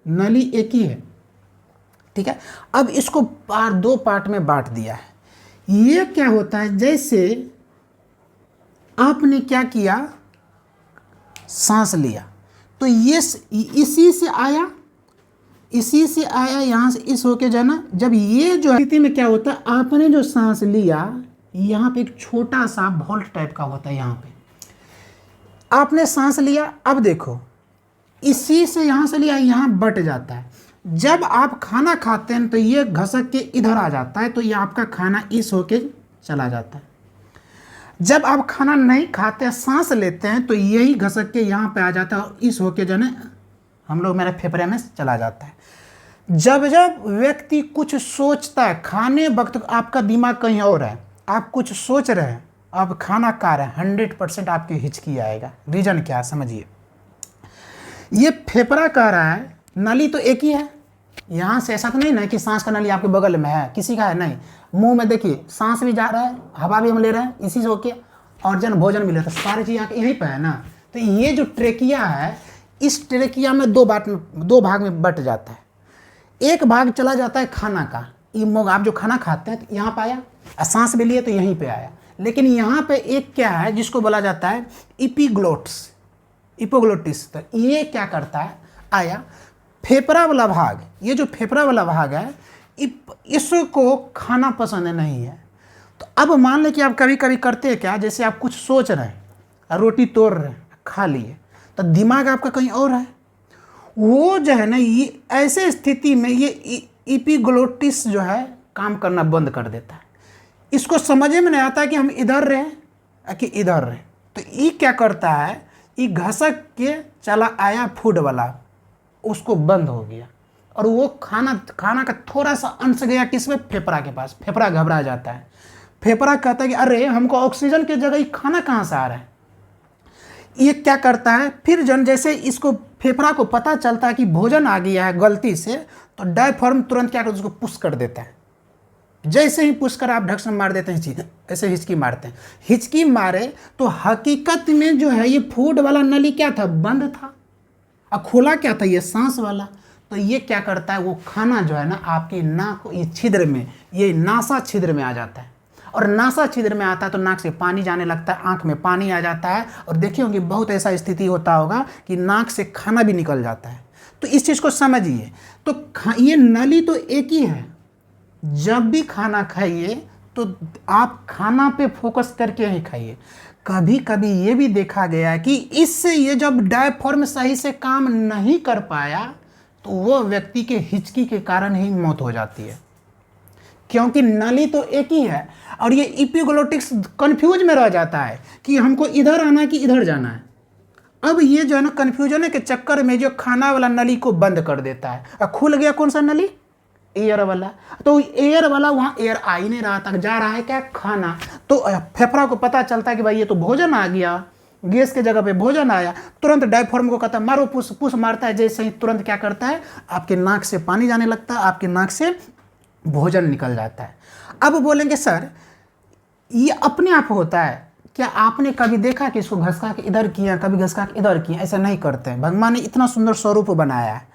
नली एक ही है, ठीक है। अब इसको दो पार्ट में बांट दिया है। ये क्या होता है, जैसे आपने क्या किया, सांस लिया, तो ये इसी से आया, इसी से आया, यहाँ से इस होके जाना। जब ये जो स्थिति में क्या होता है, आपने जो सांस लिया, यहाँ पे एक छोटा सा वॉल्ट टाइप का होता है, यहाँ पे आपने सांस लिया। अब देखो इसी से यहाँ से लिया, यहाँ बट जाता है। जब आप खाना खाते हैं तो ये घसक के इधर आ जाता है, तो ये आपका खाना इस होके चला जाता है। जब आप खाना नहीं खाते, सांस लेते हैं, तो यही घसक के यहाँ पे आ जाता है और इस होके जो है हम लोग मेरे फेफड़े में चला जाता है। जब जब व्यक्ति कुछ सोचता है, खाने वक्त आपका दिमाग कहीं और है, आप कुछ सोच रहे हैं, आप खाना खा रहे हैं, 100% आपकी हिचकी आएगा। रीजन क्या है समझिए, ये फेफड़ा कह रहा है, नली तो एक ही है, यहाँ से ऐसा तो नहीं ना कि सांस का नली आपके बगल में है, किसी का है नहीं। मुंह में देखिए सांस भी जा रहा है, हवा भी हम ले रहे हैं इसी से होके, और जन भोजन भी लेता है, सारी चीज़ यहीं पर है ना। तो ये जो ट्रेकिया है, इस ट्रेकिया में दो भाग में बट जाता है। एक भाग चला जाता है खाना का, आप जो खाना खाते हैं तो यहाँ पे आया, सांस भी लिए तो यहीं पे आया। लेकिन यहाँ पे एक क्या है जिसको बोला जाता है इपोग्लोटिस। तो ये क्या करता है, आया फेफड़ा वाला भाग, ये जो फेफड़ा वाला भाग है, इसको खाना पसंद नहीं है। तो अब मान लें कि आप कभी कभी करते हैं क्या, जैसे आप कुछ सोच रहे हैं, रोटी तोड़ रहे हैं, खा लिए, तो दिमाग आपका कहीं और है, वो जो है ना, ये ऐसे स्थिति में ये इपीग्लोटिस जो है काम करना बंद कर देता है। इसको समझ में नहीं आता कि हम इधर रहे कि इधर रहे। तो ये क्या करता है, ये घसक के चला आया फूड वाला, उसको बंद हो गया, और वो खाना का थोड़ा सा अंश गया किसमें, फेफड़ा के पास। फेफड़ा घबरा जाता है, फेफड़ा कहता है कि अरे हमको ऑक्सीजन की जगह खाना कहाँ से आ रहा है। ये क्या करता है, फिर जैसे इसको फेफड़ा को पता चलता है कि भोजन आ गया है गलती से, तो डायफ्राम तुरंत क्या करता है, उसको पुश कर देता है। जैसे ही पुश कर आप ढक्कन मार देते हैं, ऐसे हिचकी मारते हैं, हिचकी मारे तो हकीकत में जो है ये फूड वाला नली क्या था, बंद था, और खुला क्या था, ये सांस वाला। तो ये क्या करता है, वो खाना जो है ना आपकी नाक, ये छिद्र में, ये नासा छिद्र में आ जाता है, और नासा छिद्र में आता है तो नाक से पानी जाने लगता है, आंख में पानी आ जाता है, और देखिए होंगे बहुत ऐसा स्थिति होता होगा कि नाक से खाना भी निकल जाता है। तो इस चीज़ को समझिए। तो ये नली तो एक ही है, जब भी खाना खाइए तो आप खाना पे फोकस करके ही खाइए। कभी कभी ये भी देखा गया है कि इससे ये जब डायफ्राम सही से काम नहीं कर पाया तो वो व्यक्ति के हिचकी के कारण ही मौत हो जाती है, क्योंकि नली तो एक ही है, और ये इपीग्लोटिक्स कंफ्यूज में रह जाता है कि हमको इधर आना है कि इधर जाना है। अब ये जो है ना कंफ्यूजन के चक्कर में जो खाना वाला नली को बंद कर देता है, और खुल गया कौन सा नली, एयर वाला। तो एयर वाला वहाँ एयर आ ही नहीं रहा था, जा रहा है क्या, खाना। तो फेफड़ा को पता चलता है कि भाई ये तो भोजन आ गया, गैस के जगह पे भोजन आया, तुरंत डायफ्राम को कहता है मारो, पुश मारता है, जैसे ही तुरंत क्या करता है, आपके नाक से पानी जाने लगता है, आपके नाक से भोजन निकल जाता है। अब बोलेंगे सर ये अपने आप होता है क्या, आपने कभी देखा कि इसको घसका के इधर किया, कभी घसका के इधर किया? ऐसा नहीं करते हैं। भगवान ने इतना सुंदर स्वरूप बनाया है।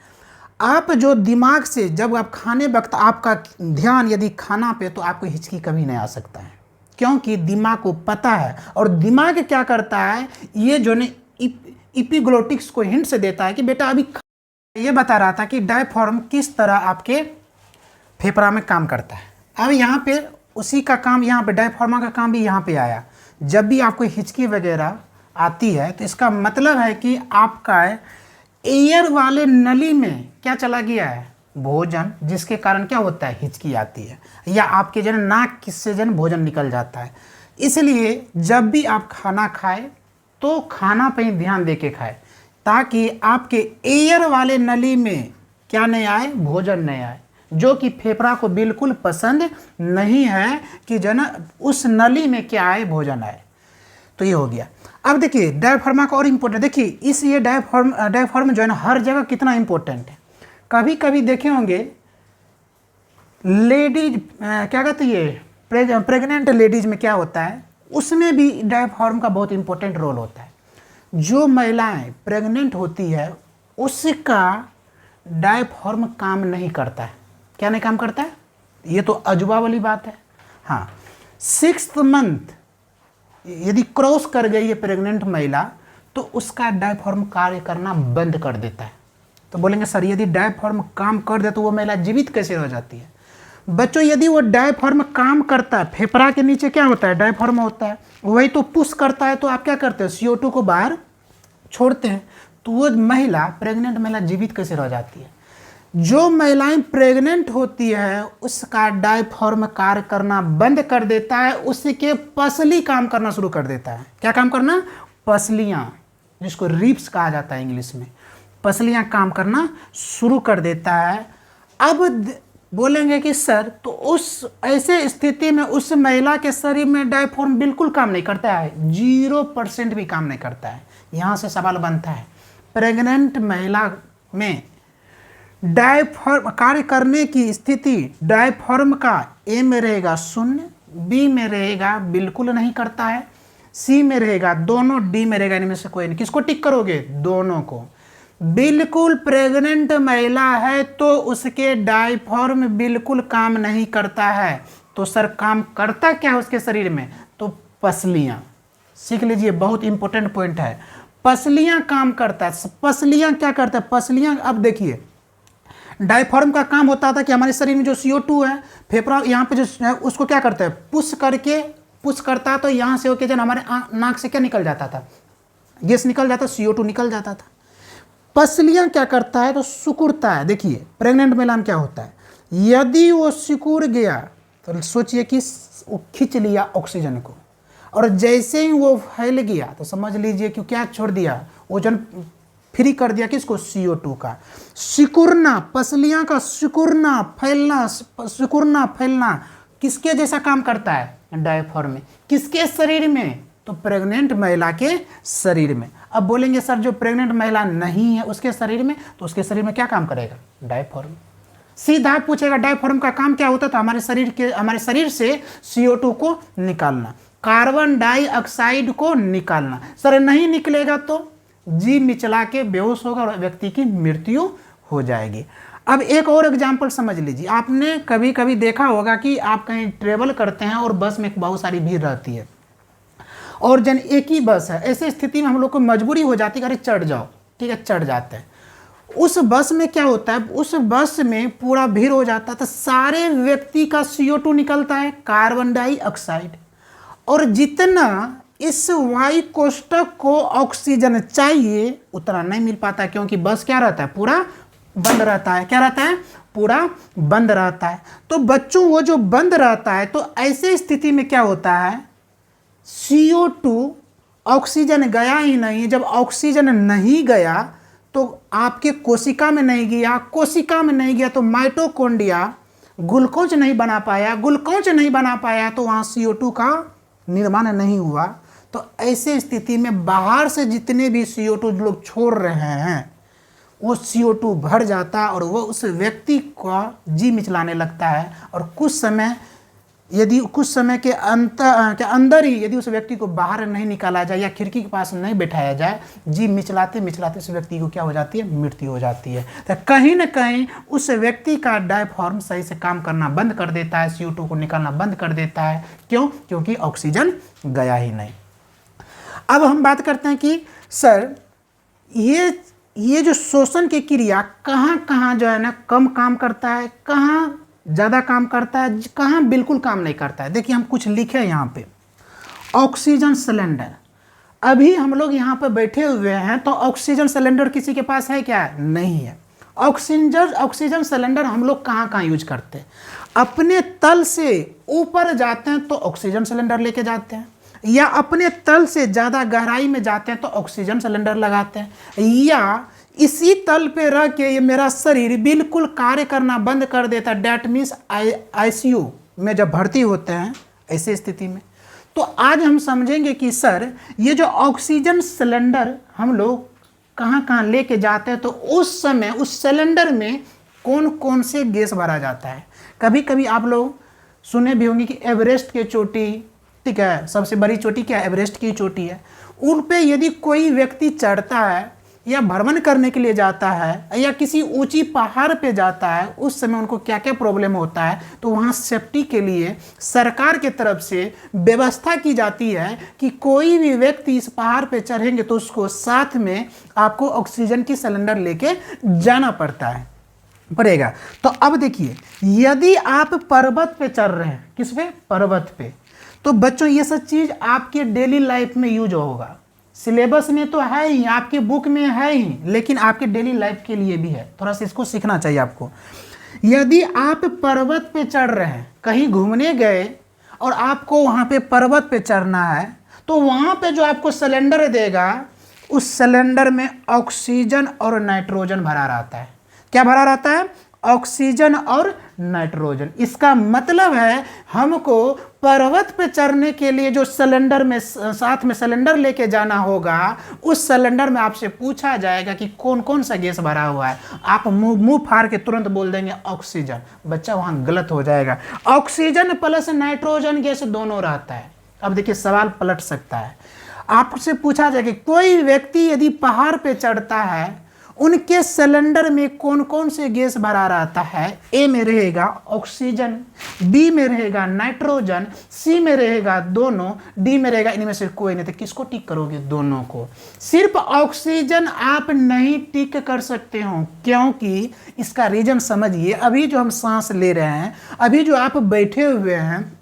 आप जो दिमाग से जब आप खाने वक्त आपका ध्यान यदि खाना पे, तो आपको हिचकी कभी नहीं आ सकता है, क्योंकि दिमाग को पता है। और दिमाग क्या करता है, ये जो ने इपीग्लोटिक्स को हिंट से देता है कि बेटा अभी, ये बता रहा था कि डायफ्राम किस तरह आपके फेफड़ा में काम करता है। अब यहाँ पे उसी का काम, यहाँ पे डायफ्राम का काम भी यहाँ पे आया। जब भी आपको हिचकी वगैरह आती है तो इसका मतलब है कि आपका एयर वाले नली में क्या चला गया है, भोजन, जिसके कारण क्या होता है, हिचकी आती है, या आपके जन नाक किससे जन भोजन निकल जाता है। इसलिए जब भी आप खाना खाएं तो खाना पे ही ध्यान दे के खाएं, ताकि आपके एयर वाले नली में क्या नहीं आए, भोजन नहीं आए। जो कि फेफड़ा को बिल्कुल पसंद नहीं है कि जो ना उस नली में क्या आए, भोजन आए। तो ये हो गया। अब देखिए डायफ्राम का और इम्पोर्टेंट, देखिए इस ये डायफ्राम जो है ना हर जगह कितना इम्पोर्टेंट है। कभी कभी देखे होंगे लेडीज क्या कहते हैं, प्रेग्नेंट लेडीज में क्या होता है, उसमें भी डायफ्राम का बहुत इंपॉर्टेंट रोल होता है। जो महिलाएं प्रेग्नेंट होती है उसका डायफ्राम काम नहीं करता है। क्या नहीं काम करता है, ये तो अजूबा वाली बात है। हाँ, 6th मंथ यदि क्रॉस कर गई है प्रेग्नेंट महिला तो उसका डायफ्राम कार्य करना बंद कर देता है। तो बोलेंगे सर यदि डायफ्राम काम कर दे तो वो महिला जीवित कैसे हो जाती है। बच्चों यदि वो डायफ्राम काम करता है, फेफड़ा के नीचे क्या होता है, डायफ्राम होता है, वही तो पुश करता है, तो आप क्या करते हैं, CO2 को बाहर छोड़ते हैं, तो वो महिला प्रेग्नेंट महिला जीवित कैसे रह जाती है। जो महिलाएं प्रेग्नेंट होती है उसका डायफ्राम कार्य करना बंद कर देता है, उसके पसली काम करना शुरू कर देता है। क्या काम करना, पसलियां, जिसको रिब्स कहा जाता है इंग्लिश में, पसलियां काम करना शुरू कर देता है। अब बोलेंगे कि सर तो उस ऐसे स्थिति में उस महिला के शरीर में डायफ्राम बिल्कुल काम नहीं करता है, 0% भी काम नहीं करता है। यहाँ से सवाल बनता है, प्रेग्नेंट महिला में डायफ्राम कार्य करने की स्थिति, डायफ्राम का A में रहेगा 0, B में रहेगा बिल्कुल नहीं करता है, C में रहेगा दोनों, D में रहेगा इनमें से कोई नहीं। किसको टिक करोगे, दोनों को। बिल्कुल प्रेग्नेंट महिला है तो उसके डायफ्राम बिल्कुल काम नहीं करता है। तो सर काम करता क्या है उसके शरीर में, तो पसलियां, सीख लीजिए बहुत इंपॉर्टेंट पॉइंट है, पसलियां काम करता है। पसलियां क्या करता है, पसलियां, अब देखिए डायफ्राम का काम होता था कि हमारे शरीर में जो CO2 है, फेफड़ा यहाँ पे जो है उसको क्या करता है, पुश करके पुश करता है, तो यहाँ से होके जब हमारे नाक से क्या निकल जाता था, गैस निकल जाता, CO2 निकल जाता था। पसलियां क्या करता है, तो सिकुड़ता है। देखिए प्रेग्नेंट महिला में क्या होता है, यदि वो सिकुड़ गया तो सोचिए कि वो खींच लिया ऑक्सीजन को, और जैसे ही वो फैल गया तो समझ लीजिए कि क्या छोड़ दिया, ओजन फ्री कर दिया, किसको, CO2 का। सिकुड़ना, पसलियां का सिकुड़ना फैलना, सिकुड़ना फैलना किसके जैसा काम करता है, डायफ्राम में। किसके शरीर में, तो प्रेग्नेंट महिला के शरीर में। अब बोलेंगे सर जो प्रेग्नेंट महिला नहीं है उसके शरीर में, तो उसके शरीर में क्या काम करेगा, डायफ्राम। सीधा पूछेगा डायफ्राम का काम क्या होता था, हमारे शरीर से CO2 को निकालना, कार्बन डाइऑक्साइड को निकालना। सर नहीं निकलेगा तो जी मिचला के बेहोश होगा और व्यक्ति की मृत्यु हो जाएगी। अब एक और एग्जाम्पल समझ लीजिए, आपने कभी कभी देखा होगा कि आप कहीं ट्रेवल करते हैं और बस में बहुत सारी भीड़ रहती है और जन एक ही बस है, ऐसे स्थिति में हम लोग को मजबूरी हो जाती है अरे चढ़ जाओ, ठीक है चढ़ जाते हैं। उस बस में क्या होता है, उस बस में पूरा भीड़ हो जाता है तो सारे व्यक्ति का CO2 निकलता है, कार्बन डाइऑक्साइड, और जितना इस वायु कोष्ठक को ऑक्सीजन चाहिए उतना नहीं मिल पाता, क्योंकि बस क्या रहता है, पूरा बंद रहता है। क्या रहता है, पूरा बंद रहता है। तो बच्चों वो जो बंद रहता है, तो ऐसे स्थिति में क्या होता है, CO2 ऑक्सीजन गया ही नहीं। जब ऑक्सीजन नहीं गया तो आपके कोशिका में नहीं गया, कोशिका में नहीं गया तो माइटोकॉन्ड्रिया ग्लूकोज नहीं बना पाया, ग्लूकोज नहीं बना पाया तो वहाँ CO2 का निर्माण नहीं हुआ। तो ऐसे स्थिति में बाहर से जितने भी CO2 लोग छोड़ रहे हैं वो CO2 भर जाता है और वो उस व्यक्ति को जी मिचलाने लगता है, और कुछ समय के अंदर ही यदि उस व्यक्ति को बाहर नहीं निकाला जाए या खिड़की के पास नहीं बैठाया जाए, जी मिचलाते मिचलाते उस व्यक्ति को क्या हो जाती है, मृत्यु हो जाती है। तो कहीं ना कहीं उस व्यक्ति का डायफ्राम सही से काम करना बंद कर देता है, CO2 को निकालना बंद कर देता है। क्यों, क्योंकि ऑक्सीजन गया ही नहीं। अब हम बात करते हैं कि सर ये जो श्वसन की क्रिया कहाँ कहाँ जो है ना कम काम करता है, कहाँ ज़्यादा काम करता है, कहाँ बिल्कुल काम नहीं करता है। देखिए हम कुछ लिखे यहाँ पे, ऑक्सीजन सिलेंडर। अभी हम लोग यहाँ पे बैठे हुए हैं तो ऑक्सीजन सिलेंडर किसी के पास है क्या, नहीं है। ऑक्सीजन सिलेंडर हम लोग कहाँ कहाँ यूज करते हैं, अपने तल से ऊपर जाते हैं तो ऑक्सीजन सिलेंडर लेके जाते हैं, या अपने तल से ज़्यादा गहराई में जाते हैं तो ऑक्सीजन सिलेंडर लगाते हैं, या इसी तल पे रह के ये मेरा शरीर बिल्कुल कार्य करना बंद कर देता है। डैट मीन्स आईसीयू में जब भर्ती होते हैं ऐसी स्थिति में। तो आज हम समझेंगे कि सर ये जो ऑक्सीजन सिलेंडर हम लोग कहाँ कहाँ लेके जाते हैं, तो उस समय उस सिलेंडर में कौन कौन से गैस भरा जाता है। कभी कभी आप लोग सुने भी होंगे कि एवरेस्ट की चोटी, ठीक है, सबसे बड़ी चोटी क्या एवरेस्ट की चोटी है, उन पे यदि कोई व्यक्ति चढ़ता है या भ्रमण करने के लिए जाता है या किसी ऊंची पहाड़ पे जाता है, उस समय उनको क्या क्या प्रॉब्लम होता है, तो वहाँ सेफ्टी के लिए सरकार के तरफ से व्यवस्था की जाती है कि कोई भी व्यक्ति इस पहाड़ पे चढ़ेंगे तो उसको साथ में आपको ऑक्सीजन की सिलेंडर लेके जाना पड़ेगा। तो अब देखिए, यदि आप पर्वत पे चढ़ रहे हैं, किस पे, पर्वत पे, तो बच्चों ये सब चीज़ आपके डेली लाइफ में यूज होगा। सिलेबस में तो है ही, आपके बुक में है ही, लेकिन आपके डेली लाइफ के लिए भी है, थोड़ा सा इसको सीखना चाहिए आपको। यदि आप पर्वत पे चढ़ रहे हैं, कहीं घूमने गए और आपको वहाँ पे पर्वत पे चढ़ना है, तो वहाँ पे जो आपको सिलेंडर देगा, उस सिलेंडर में ऑक्सीजन और नाइट्रोजन भरा रहता है। क्या भरा रहता है, ऑक्सीजन और नाइट्रोजन। इसका मतलब है हमको पर्वत पे चढ़ने के लिए जो सिलेंडर में साथ में सिलेंडर लेके जाना होगा, उस सिलेंडर में आपसे पूछा जाएगा कि कौन कौन सा गैस भरा हुआ है। आप मुंह फाड़ के तुरंत बोल देंगे ऑक्सीजन, बच्चा वहां गलत हो जाएगा। ऑक्सीजन प्लस नाइट्रोजन गैस दोनों रहता है। अब देखिए सवाल पलट सकता है, आपसे पूछा जाएगा कोई व्यक्ति यदि पहाड़ पे चढ़ता है, उनके सिलेंडर में कौन कौन से गैस भरा रहता है। ए में रहेगा ऑक्सीजन, बी में रहेगा नाइट्रोजन, सी में रहेगा दोनों, डी में रहेगा इनमें से कोई नहीं। तो किसको टिक करोगे, दोनों को। सिर्फ ऑक्सीजन आप नहीं टिक कर सकते हो, क्योंकि इसका रीजन समझिए। अभी जो हम सांस ले रहे हैं, अभी जो आप बैठे हुए हैं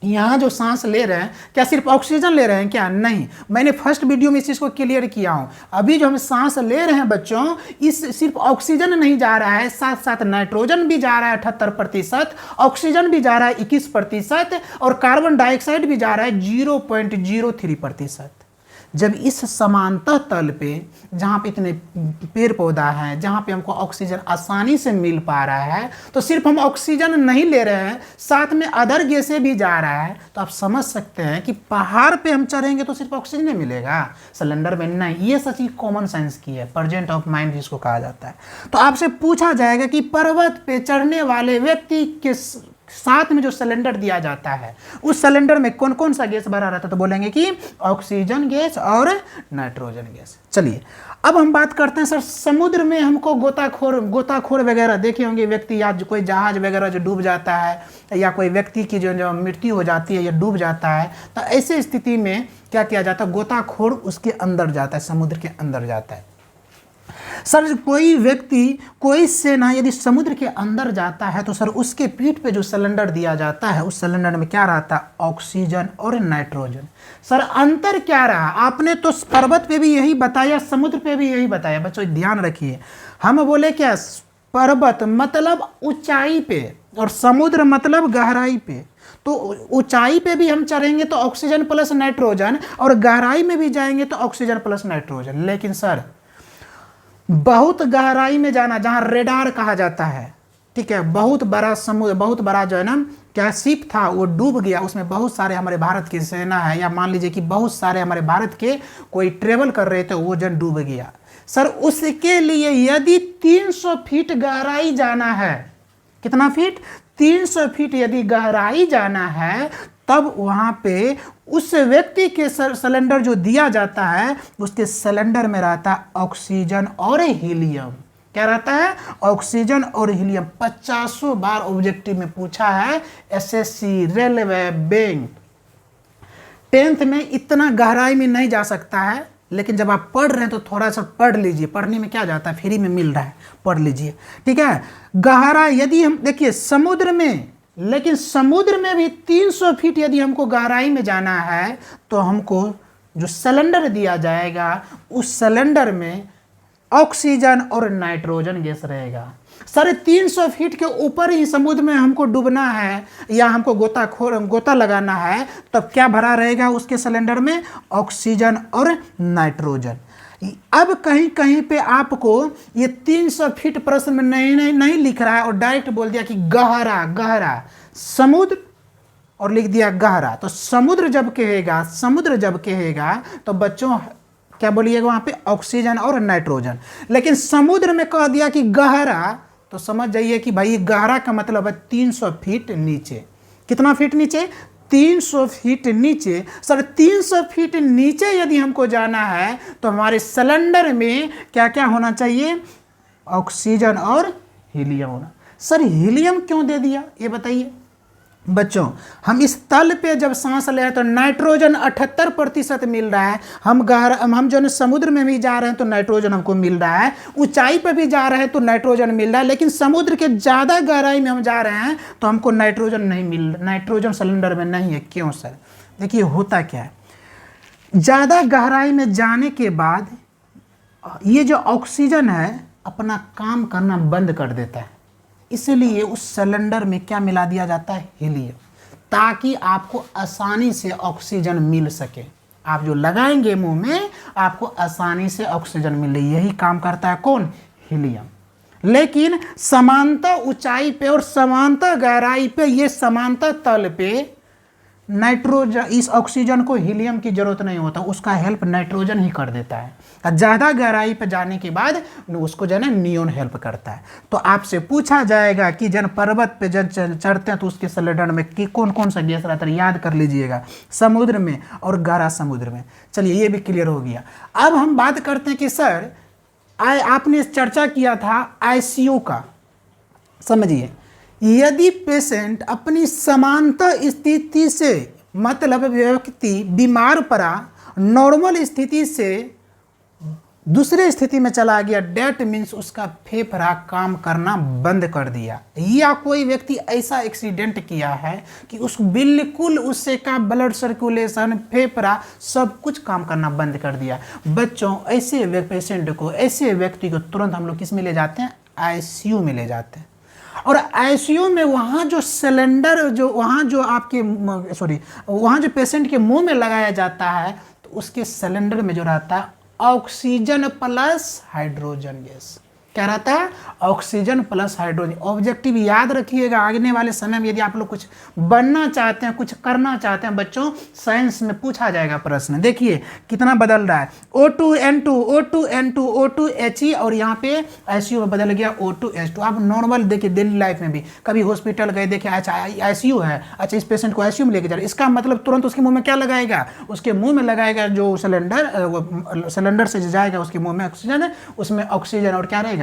यहाँ जो सांस ले रहे हैं, क्या सिर्फ ऑक्सीजन ले रहे हैं क्या, नहीं। मैंने फर्स्ट वीडियो में इस चीज़ को क्लियर किया हूँ। अभी जो हम सांस ले रहे हैं बच्चों, इस सिर्फ ऑक्सीजन नहीं जा रहा है, साथ साथ नाइट्रोजन भी जा रहा है 78%, ऑक्सीजन भी जा रहा है 21% और कार्बन डाइऑक्साइड भी जा रहा है 0.03%। जब इस समांतर तल पे, जहाँ पे इतने पेड़ पौधा हैं, जहाँ पे हमको ऑक्सीजन आसानी से मिल पा रहा है, तो सिर्फ हम ऑक्सीजन नहीं ले रहे हैं, साथ में अदर गैसें भी जा रहा है। तो आप समझ सकते हैं कि पहाड़ पे हम चढ़ेंगे तो सिर्फ ऑक्सीजन नहीं मिलेगा, सिलेंडर में नहीं। ये सच्ची कॉमन सेंस की है, प्रेजेंट ऑफ माइंड जिसको कहा जाता है। तो आपसे पूछा जाएगा कि पर्वत पे चढ़ने वाले व्यक्ति के साथ में जो सिलेंडर दिया जाता है, उस सिलेंडर में कौन कौन सा गैस भरा रहता है, तो बोलेंगे कि ऑक्सीजन गैस और नाइट्रोजन गैस। चलिए अब हम बात करते हैं सर, समुद्र में हमको गोताखोर वगैरह देखे होंगे व्यक्ति, या कोई जहाज वगैरह जो डूब जाता है, या कोई व्यक्ति की जो मृत्यु हो जाती है या डूब जाता है, तो ऐसे स्थिति में क्या किया जाता है, गोताखोर उसके अंदर जाता है, समुद्र के अंदर जाता है। सर कोई व्यक्ति, कोई सेना यदि समुद्र के अंदर जाता है, तो सर उसके पीठ पे जो सिलेंडर दिया जाता है, उस सिलेंडर में क्या रहता है, ऑक्सीजन और नाइट्रोजन। सर अंतर क्या रहा, आपने तो पर्वत पे भी यही बताया, समुद्र पे भी यही बताया। बच्चों ध्यान रखिए, हम बोले क्या, पर्वत मतलब ऊंचाई पे और समुद्र मतलब गहराई पे। तो ऊंचाई पे भी हम चढ़ेंगे तो ऑक्सीजन प्लस नाइट्रोजन, और गहराई में भी जाएंगे तो ऑक्सीजन प्लस नाइट्रोजन। लेकिन सर बहुत गहराई में जाना, जहाँ रेडार कहा जाता है, ठीक है, बहुत बड़ा समुद्र, बहुत बड़ा जो है ना क्या शिप था, वो डूब गया, उसमें बहुत सारे हमारे भारत की सेना है, या मान लीजिए कि बहुत सारे हमारे भारत के कोई ट्रेवल कर रहे थे, वो जन डूब गया। सर उसके लिए यदि 300 फीट गहराई जाना है, कितना फीट, 300 फीट यदि गहराई जाना है, तब वहाँ पे उस व्यक्ति के सिलेंडर जो दिया जाता है, उसके सिलेंडर में रहता है ऑक्सीजन और हीलियम। क्या रहता है, ऑक्सीजन और हीलियम। 50 बार ऑब्जेक्टिव में पूछा है, एसएससी, रेलवे, बैंक। 10th में इतना गहराई में नहीं जा सकता है, लेकिन जब आप पढ़ रहे हैं तो थोड़ा सा पढ़ लीजिए, पढ़ने में क्या जाता है, फ्री में मिल रहा है, पढ़ लीजिए, ठीक है। गहराई यदि हम देखिए समुद्र में, लेकिन समुद्र में भी 300 फीट यदि हमको गहराई में जाना है, तो हमको जो सिलेंडर दिया जाएगा, उस सिलेंडर में ऑक्सीजन और नाइट्रोजन गैस रहेगा। 350 फीट के ऊपर ही समुद्र में हमको डूबना है, या हमको गोता लगाना है, तब क्या भरा रहेगा उसके सिलेंडर में, ऑक्सीजन और नाइट्रोजन। अब कहीं कहीं पे आपको ये 300 फीट प्रश्न में नहीं लिख रहा है और डायरेक्ट बोल दिया कि गहरा गहरा समुद्र और लिख दिया गहरा। तो समुद्र जब कहेगा तो बच्चों क्या बोलिएगा वहां पे ऑक्सीजन और नाइट्रोजन। लेकिन समुद्र में कह दिया कि गहरा तो समझ जाइए कि भाई गहरा का मतलब है 300 फीट नीचे। कितना फीट नीचे? 300 फीट नीचे। सर 300 फीट नीचे यदि हमको जाना है तो हमारे सिलेंडर में क्या क्या होना चाहिए? ऑक्सीजन और हीलियम होना। सर हीलियम क्यों दे दिया ये बताइए बच्चों। हम इस तल पे जब सांस ले रहे हैं तो नाइट्रोजन 78% मिल रहा है। हम जो है समुद्र में भी जा रहे हैं तो नाइट्रोजन हमको मिल रहा है, ऊंचाई पे भी जा रहे हैं तो नाइट्रोजन मिल रहा है। लेकिन समुद्र के ज़्यादा गहराई में हम जा रहे हैं तो हमको नाइट्रोजन नहीं मिल रहा, नाइट्रोजन सिलेंडर में नहीं है। क्यों सर? देखिए होता क्या है, ज़्यादा गहराई में जाने के बाद ये जो ऑक्सीजन है अपना काम करना बंद कर देता है, इसलिए उस सिलेंडर में क्या मिला दिया जाता है? हीलियम, ताकि आपको आसानी से ऑक्सीजन मिल सके। आप जो लगाएंगे मुंह में आपको आसानी से ऑक्सीजन मिल रही, यही काम करता है कौन? हीलियम। लेकिन समानता ऊंचाई पे और समानता गहराई पे, ये समानता तल पे नाइट्रोजन, इस ऑक्सीजन को हीलियम की जरूरत नहीं होता, उसका हेल्प नाइट्रोजन ही कर देता है। ज़्यादा गहराई पर जाने के बाद उसको जो है ना नियोन हेल्प करता है। तो आपसे पूछा जाएगा कि जन पर्वत पे जन चढ़ते हैं तो उसके सिलेंडर में कि कौन कौन सा गैस रहता है, याद कर लीजिएगा, समुद्र में और गहरा समुद्र में। चलिए ये भी क्लियर हो गया। अब हम बात करते हैं कि सर आपने चर्चा किया था ICU का। समझिए, यदि पेशेंट अपनी समानता स्थिति से, मतलब व्यक्ति बीमार पड़ा, नॉर्मल स्थिति से दूसरे स्थिति में चला गया, डेट मीन्स उसका फेफड़ा काम करना बंद कर दिया, या कोई व्यक्ति ऐसा एक्सीडेंट किया है कि उस बिल्कुल उससे का ब्लड सर्कुलेशन, फेफड़ा सब कुछ काम करना बंद कर दिया। बच्चों ऐसे पेशेंट को, ऐसे व्यक्ति को तुरंत हम लोग किस में ले जाते हैं? ICU में ले जाते हैं। और ICU में वहाँ जो सिलेंडर वहाँ जो पेशेंट के मुंह में लगाया जाता है तो उसके सिलेंडर में जो रहता है ऑक्सीजन प्लस हाइड्रोजन गैस। क्या रहता है? Oxygen plus hydrogen. ऑब्जेक्टिव याद रखिएगा, आने वाले समय में यदि आप लोग कुछ बनना चाहते हैं, कुछ करना चाहते हैं बच्चों, साइंस में पूछा जाएगा प्रश्न। देखिए कितना बदल रहा है, O2N2 O2N2 O2He, और यहाँ पे ICU में बदल गया O2H2। आप नॉर्मल देखिए डेली लाइफ में भी कभी हॉस्पिटल गए, देखिए अच्छा ICU है, अच्छा इस पेशेंट को ICU में लेके जा रहे, इसका मतलब तुरंत उसके मुँह में क्या लगाएगा? उसके मुँह में लगाएगा जो सिलेंडर से जाएगा उसके मुँह में ऑक्सीजन है, उसमें ऑक्सीजन और क्या रहेगा?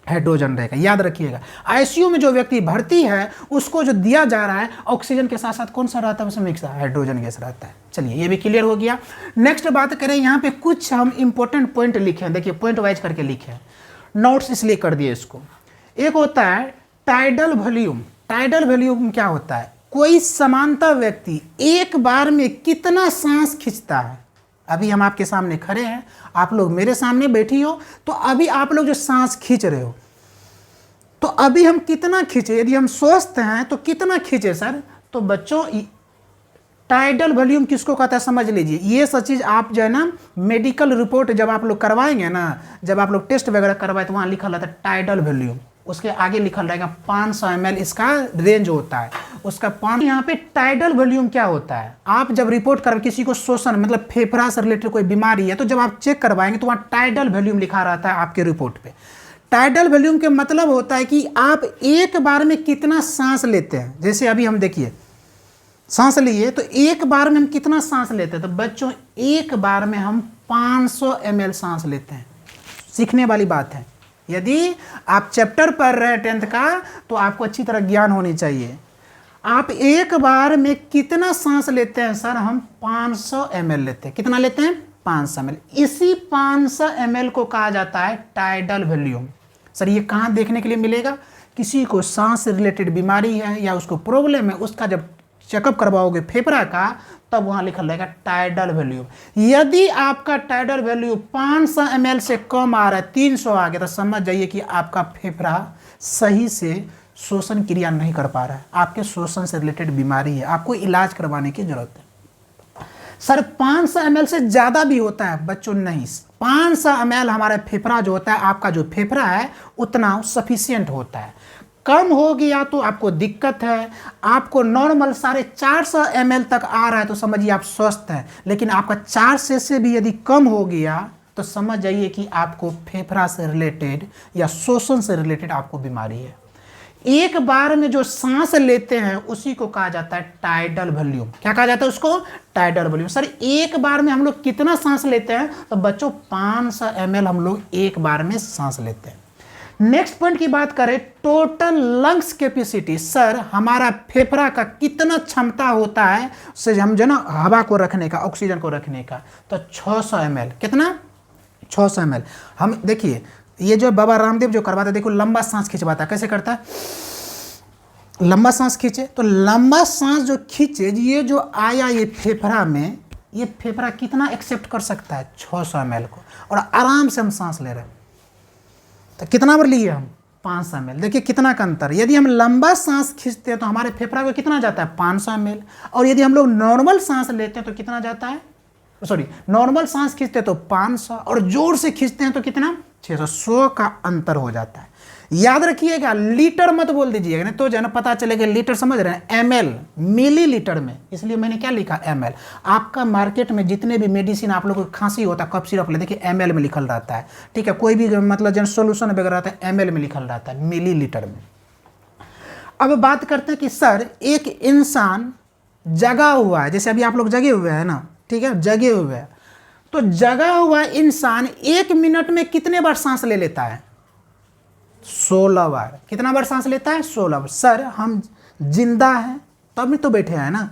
हाइड्रोजन रहेगा। याद रखिएगा, ICU में जो व्यक्ति भर्ती है उसको जो दिया जा रहा है ऑक्सीजन के साथ साथ कौन सा रहता है? उसमें मिक्स हाइड्रोजन गैस रहता है। चलिए ये भी क्लियर हो गया। नेक्स्ट बात करें, यहाँ पे कुछ हम इंपॉर्टेंट पॉइंट लिखे हैं, देखिए पॉइंट वाइज करके लिखे हैं, नोट्स इसलिए कर दिए इसको। एक होता है टाइडल वॉल्यूम। टाइडल वॉल्यूम क्या होता है? कोई समानता व्यक्ति एक बार में कितना सांस खींचता है। अभी हम आपके सामने खड़े हैं, आप लोग मेरे सामने बैठी हो, तो अभी आप लोग जो सांस खींच रहे हो तो अभी हम कितना खींचे? यदि हम स्वस्थ हैं तो कितना खींचे सर? तो बच्चों टाइडल वॉल्यूम किसको कहता है समझ लीजिए। ये सब चीज़ आप जो है ना मेडिकल रिपोर्ट जब आप लोग करवाएंगे ना, जब आप लोग टेस्ट वगैरह करवाए तो वहाँ लिखा रहता है टाइडल वॉल्यूम, उसके आगे लिखा रहेगा 500 ml इसका रेंज होता है उसका। यहाँ पे टाइडल वॉल्यूम क्या होता है? आप जब रिपोर्ट कर किसी को श्वसन मतलब फेफड़ा से रिलेटेड कोई बीमारी है तो जब आप चेक करवाएंगे तो वहाँ टाइडल वॉल्यूम लिखा रहता है आपके रिपोर्ट पे। टाइडल वॉल्यूम के मतलब होता है कि आप एक बार में कितना सांस लेते हैं। जैसे अभी हम देखिए सांस लिए तो एक बार में हम कितना सांस लेते हैं? तो बच्चों एक बार में हम 500 ml सांस लेते हैं। सीखने वाली बात है, यदि आप चैप्टर पढ़ रहे हैं 10th का तो आपको अच्छी तरह ज्ञान होनी चाहिए। आप एक बार में कितना सांस लेते हैं? सर हम 500 ml लेते हैं। कितना लेते हैं? 500 ml। इसी 500 ml को कहा जाता है टाइडल वॉल्यूम। सर ये कहाँ देखने के लिए मिलेगा? किसी को सांस से रिलेटेड बीमारी है या उसको प्रॉब्लम है, उसका जब चेकअप करवाओगे फेफड़ा का तब वहाँ लिखा रहेगा टाइडल वॉल्यूम। यदि आपका टाइडल वॉल्यूम 500 ml से कम आ रहा है, 300 आ गया, तो समझ जाइए कि आपका फेफड़ा सही से श्वसन क्रिया नहीं कर पा रहा है, आपके श्वसन से रिलेटेड बीमारी है, आपको इलाज करवाने की जरूरत है। सर 500 ml से ज़्यादा भी होता है बच्चों, नहीं, 500 ml हमारा फेफड़ा जो होता है, आपका जो फेफड़ा है उतना सफिशियंट होता है। कम हो गया तो आपको दिक्कत है। आपको नॉर्मल 450 ml तक आ रहा है तो समझिए आप स्वस्थ हैं, लेकिन आपका 400 से भी यदि कम हो गया तो समझ जाइए कि आपको फेफड़ा से रिलेटेड या श्वसन से रिलेटेड आपको बीमारी है। एक बार में जो सांस लेते हैं उसी को कहा जाता है टाइडल वॉल्यूम। क्या कहा जाता है उसको? Tidal volume. सर एक बार में हम लोग कितना सांस लेते हैं? तो बच्चों 500 ml हम लोग एक बार में सांस लेते हैं। नेक्स्ट पॉइंट की बात करें, टोटल लंग्स कैपेसिटी। सर हमारा फेफड़ा का कितना क्षमता होता है से हम जो ना हवा को रखने का, ऑक्सीजन को रखने का? तो 600 ml। कितना? 600 ml। हम देखिए ये जो बाबा रामदेव जो करवाते, देखो लंबा सांस खिंचवाता, कैसे करता है? लंबा सांस खींचे, तो लंबा सांस जो खींचे, ये जो आया ये फेफड़ा में, ये फेफड़ा कितना एक्सेप्ट कर सकता है? 600 ml को, और आराम से हम सांस ले रहे हैं। तो कितना बार लिए हम? 500 ml। देखिए कितना का अंतर। यदि हम लंबा सांस खींचते हैं तो हमारे फेफड़ा को कितना जाता है? 500 ml। और यदि हम लोग नॉर्मल सांस लेते हैं तो कितना जाता है? सॉरी, नॉर्मल सांस खींचते हैं तो 500, और जोर से खींचते हैं तो कितना? 600। 100 का अंतर हो जाता है। याद रखिएगा, लीटर मत बोल दीजिएगा, नहीं तो जो है ना पता चलेगा लीटर समझ रहे हैं, ml, मिली लीटर में, इसलिए मैंने क्या लिखा? ml। आपका मार्केट में जितने भी मेडिसिन आप लोगों को खांसी होता है, कफ सिरप ले, देखिए ml में लिखल रहता है, ठीक है? कोई भी मतलब जो सोल्यूशन वगैरह रहता है ml में लिखल रहता है, मिली लीटर में। अब बात करते हैं कि सर एक इंसान जगा हुआ है, जैसे अभी आप लोग जगे हुए हैं ना, ठीक है, जगे हुए हैं, तो जगा हुआ इंसान 1 मिनट में कितने बार सांस ले लेता है? 16 बार। कितना बार सांस लेता है? 16 बार। सर हम जिंदा हैं तब भी तो बैठे हैं ना,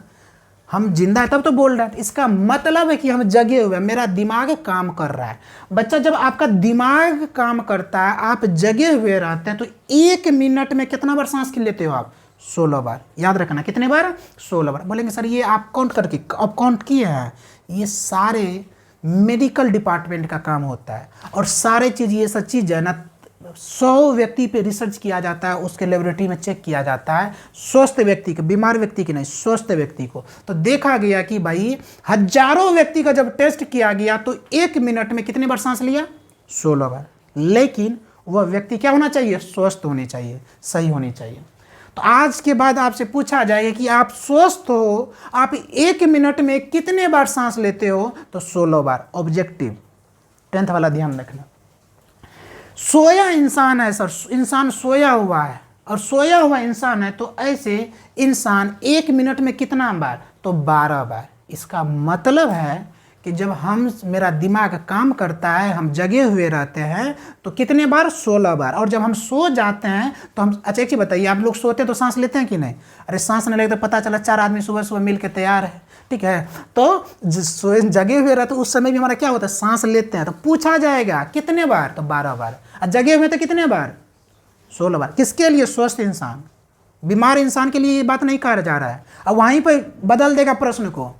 हम जिंदा है तब तो बोल रहे हैं। इसका मतलब है कि हम जगे हुए हैं, मेरा दिमाग काम कर रहा है। बच्चा, जब आपका दिमाग काम करता है, आप जगे हुए रहते हैं, तो 1 मिनट में कितना बार सांस लेते हो आप? 16 बार। याद रखना, कितने बार? 16 बार। बोलेंगे सर ये आप काउंट करके, अब काउंट किए हैं? ये सारे मेडिकल डिपार्टमेंट का काम होता है, और सारे चीज़ ये सब चीज़ है ना 100 व्यक्ति पे रिसर्च किया जाता है, उसके लेबोरेटरी में चेक किया जाता है, स्वस्थ व्यक्ति को, बीमार व्यक्ति की नहीं, स्वस्थ व्यक्ति को। तो देखा गया कि भाई हजारों व्यक्ति का जब टेस्ट किया गया तो 1 मिनट में कितने बार सांस लिया? 16 बार। लेकिन वह व्यक्ति क्या होना चाहिए? स्वस्थ होनी चाहिए, सही होनी चाहिए। तो आज के बाद आपसे पूछा जाएगा कि आप स्वस्थ हो, आप 1 मिनट में कितने बार सांस लेते हो? तो 16 बार। ऑब्जेक्टिव 10th वाला ध्यान रखना। सोया इंसान है सर, इंसान सोया हुआ है, और सोया हुआ इंसान है तो ऐसे इंसान 1 मिनट में कितना बार? तो 12 बार। इसका मतलब है कि जब मेरा दिमाग काम करता है, हम जगे हुए रहते हैं, तो कितने बार? 16 बार। और जब हम सो जाते हैं तो हम, अच्छा एक चीज़ बताइए, आप लोग सोते तो सांस लेते हैं कि नहीं? अरे सांस नहीं लेते, पता चला 4 आदमी सुबह सुबह मिल के तैयार है, ठीक है? तो जगे हुए रहते उस समय भी हमारा क्या होता है? सांस लेते हैं। तो पूछा जाएगा कितने बार? तो 12 बार। और जगे हुए तो कितने बार? 16 बार। किसके लिए? स्वस्थ इंसान। बीमार इंसान के लिए ये बात नहीं कहा जा रहा है। अब वहीं पर बदल देगा प्रश्न को,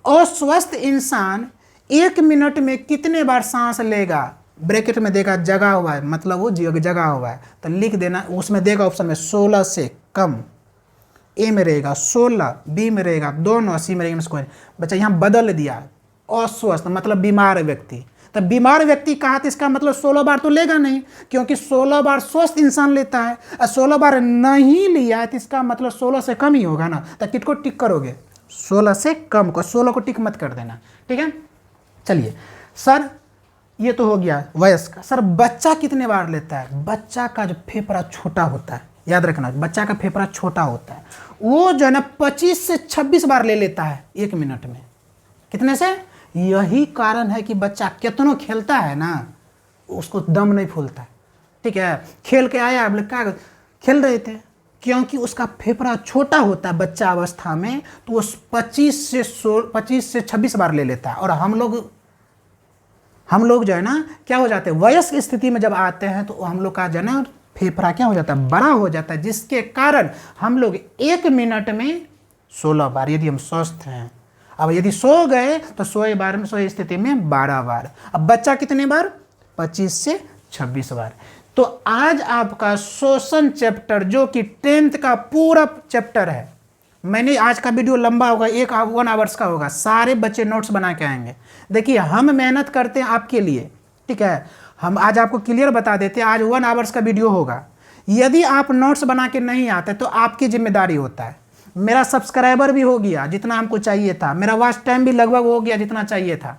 अस्वस्थ इंसान 1 मिनट में कितने बार सांस लेगा? ब्रैकेट में देगा जगा हुआ है, मतलब वो जगा हुआ है, तो लिख देना, उसमें देगा ऑप्शन में 16 से कम। ए में रहेगा 16, बी में रहेगा 2, सी में रहेगा। बच्चा यहाँ बदल दिया, अस्वस्थ मतलब बीमार व्यक्ति। तो बीमार व्यक्ति कहा तो इसका मतलब 16 बार तो लेगा नहीं, क्योंकि 16 बार स्वस्थ इंसान लेता है, और 16 बार नहीं लिया है तो इसका मतलब 16 से कम ही होगा ना। तो किट को टिक करोगे? 16 से कम को, 16 को टिक मत कर देना, ठीक है? चलिए सर, ये तो हो गया वयस्क का। सर बच्चा कितने बार लेता है? बच्चा का जो फेफड़ा छोटा होता है, याद रखना, बच्चा का फेफड़ा छोटा होता है, वो जो है ना 25 से 26 बार ले लेता है 1 मिनट में। कितने से? यही कारण है कि बच्चा कितना खेलता है ना, उसको दम नहीं फूलता है, ठीक है? खेल के आया, बोले क्या खेल रहे थे, क्योंकि उसका फेफड़ा छोटा होता है बच्चा अवस्था में, तो वो 25 से 26 बार ले लेता है। और हम लोग जो है ना क्या हो जाते हैं, वयस्क स्थिति में जब आते हैं तो हम लोग का जो है ना फेफड़ा क्या हो जाता है? बड़ा हो जाता है, जिसके कारण हम लोग 1 मिनट में 16 बार, यदि हम स्वस्थ हैं। अब यदि सो गए तो 100 स्थिति में 12 बार। अब बच्चा कितने बार? 25 से 26 बार। तो आज आपका श्वसन चैप्टर, जो कि 10th का पूरा चैप्टर है, मैंने आज का वीडियो लंबा होगा, 1 आवर्स का होगा, सारे बच्चे नोट्स बना के आएंगे। देखिए हम मेहनत करते हैं आपके लिए, ठीक है, हम आज आपको क्लियर बता देते हैं, आज 1 आवर्स का वीडियो होगा। यदि आप नोट्स बना के नहीं आते तो आपकी जिम्मेदारी होता है। मेरा सब्सक्राइबर भी हो गया जितना हमको चाहिए था, मेरा वॉच टाइम भी लगभग हो गया जितना चाहिए था।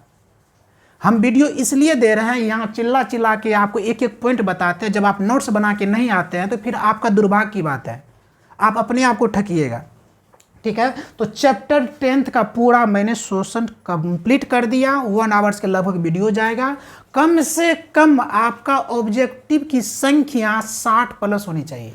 हम वीडियो इसलिए दे रहे हैं, यहाँ चिल्ला चिल्ला के आपको एक एक पॉइंट बताते हैं। जब आप नोट्स बना के नहीं आते हैं तो फिर आपका दुर्भाग्य की बात है, आप अपने आप को ठकिएगा, ठीक है। तो चैप्टर 10th का पूरा मैंने शोषण कंप्लीट कर दिया। 1 आवर्स के लगभग वीडियो जाएगा। कम से कम आपका ऑब्जेक्टिव की संख्या 60+ होनी चाहिए।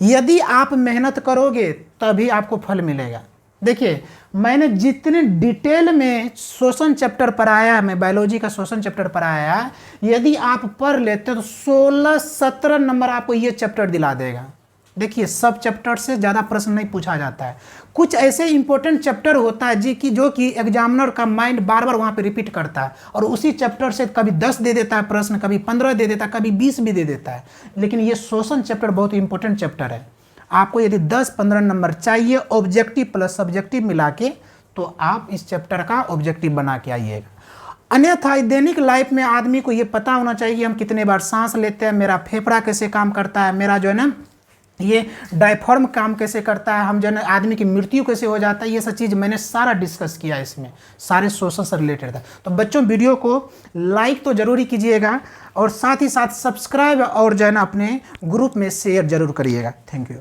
यदि आप मेहनत करोगे तभी आपको फल मिलेगा। देखिए मैंने जितने डिटेल में शोषण चैप्टर पढ़ाया है, मैं बायोलॉजी का शोषण चैप्टर पढ़ाया है, यदि आप पढ़ लेते तो 16-17 नंबर आपको ये चैप्टर दिला देगा। देखिए सब चैप्टर से ज़्यादा प्रश्न नहीं पूछा जाता है, कुछ ऐसे इंपॉर्टेंट चैप्टर होता है जो कि एग्जामिनर का माइंड बार बार वहाँ पे रिपीट करता है, और उसी चैप्टर से कभी 10 दे देता है प्रश्न, कभी 15 दे देता है, कभी 20 भी दे देता है। लेकिन ये शोषण चैप्टर बहुत इंपॉर्टेंट चैप्टर है। आपको यदि 10-15 नंबर चाहिए ऑब्जेक्टिव प्लस सब्जेक्टिव मिला के, तो आप इस चैप्टर का ऑब्जेक्टिव बना के आइएगा। अन्यथा दैनिक लाइफ में आदमी को ये पता होना चाहिए कि हम कितने बार सांस लेते हैं, मेरा फेफड़ा कैसे काम करता है, मेरा जो है ना ये डायफ्राम काम कैसे करता है, हम जो है ना आदमी की मृत्यु कैसे हो जाता है, ये सब चीज़ मैंने सारा डिस्कस किया इसमें, सारे शोषण से रिलेटेड था। तो बच्चों वीडियो को लाइक तो ज़रूर ही कीजिएगा, और साथ ही साथ सब्सक्राइब और जो है ना अपने ग्रुप में शेयर ज़रूर करिएगा। Thank you.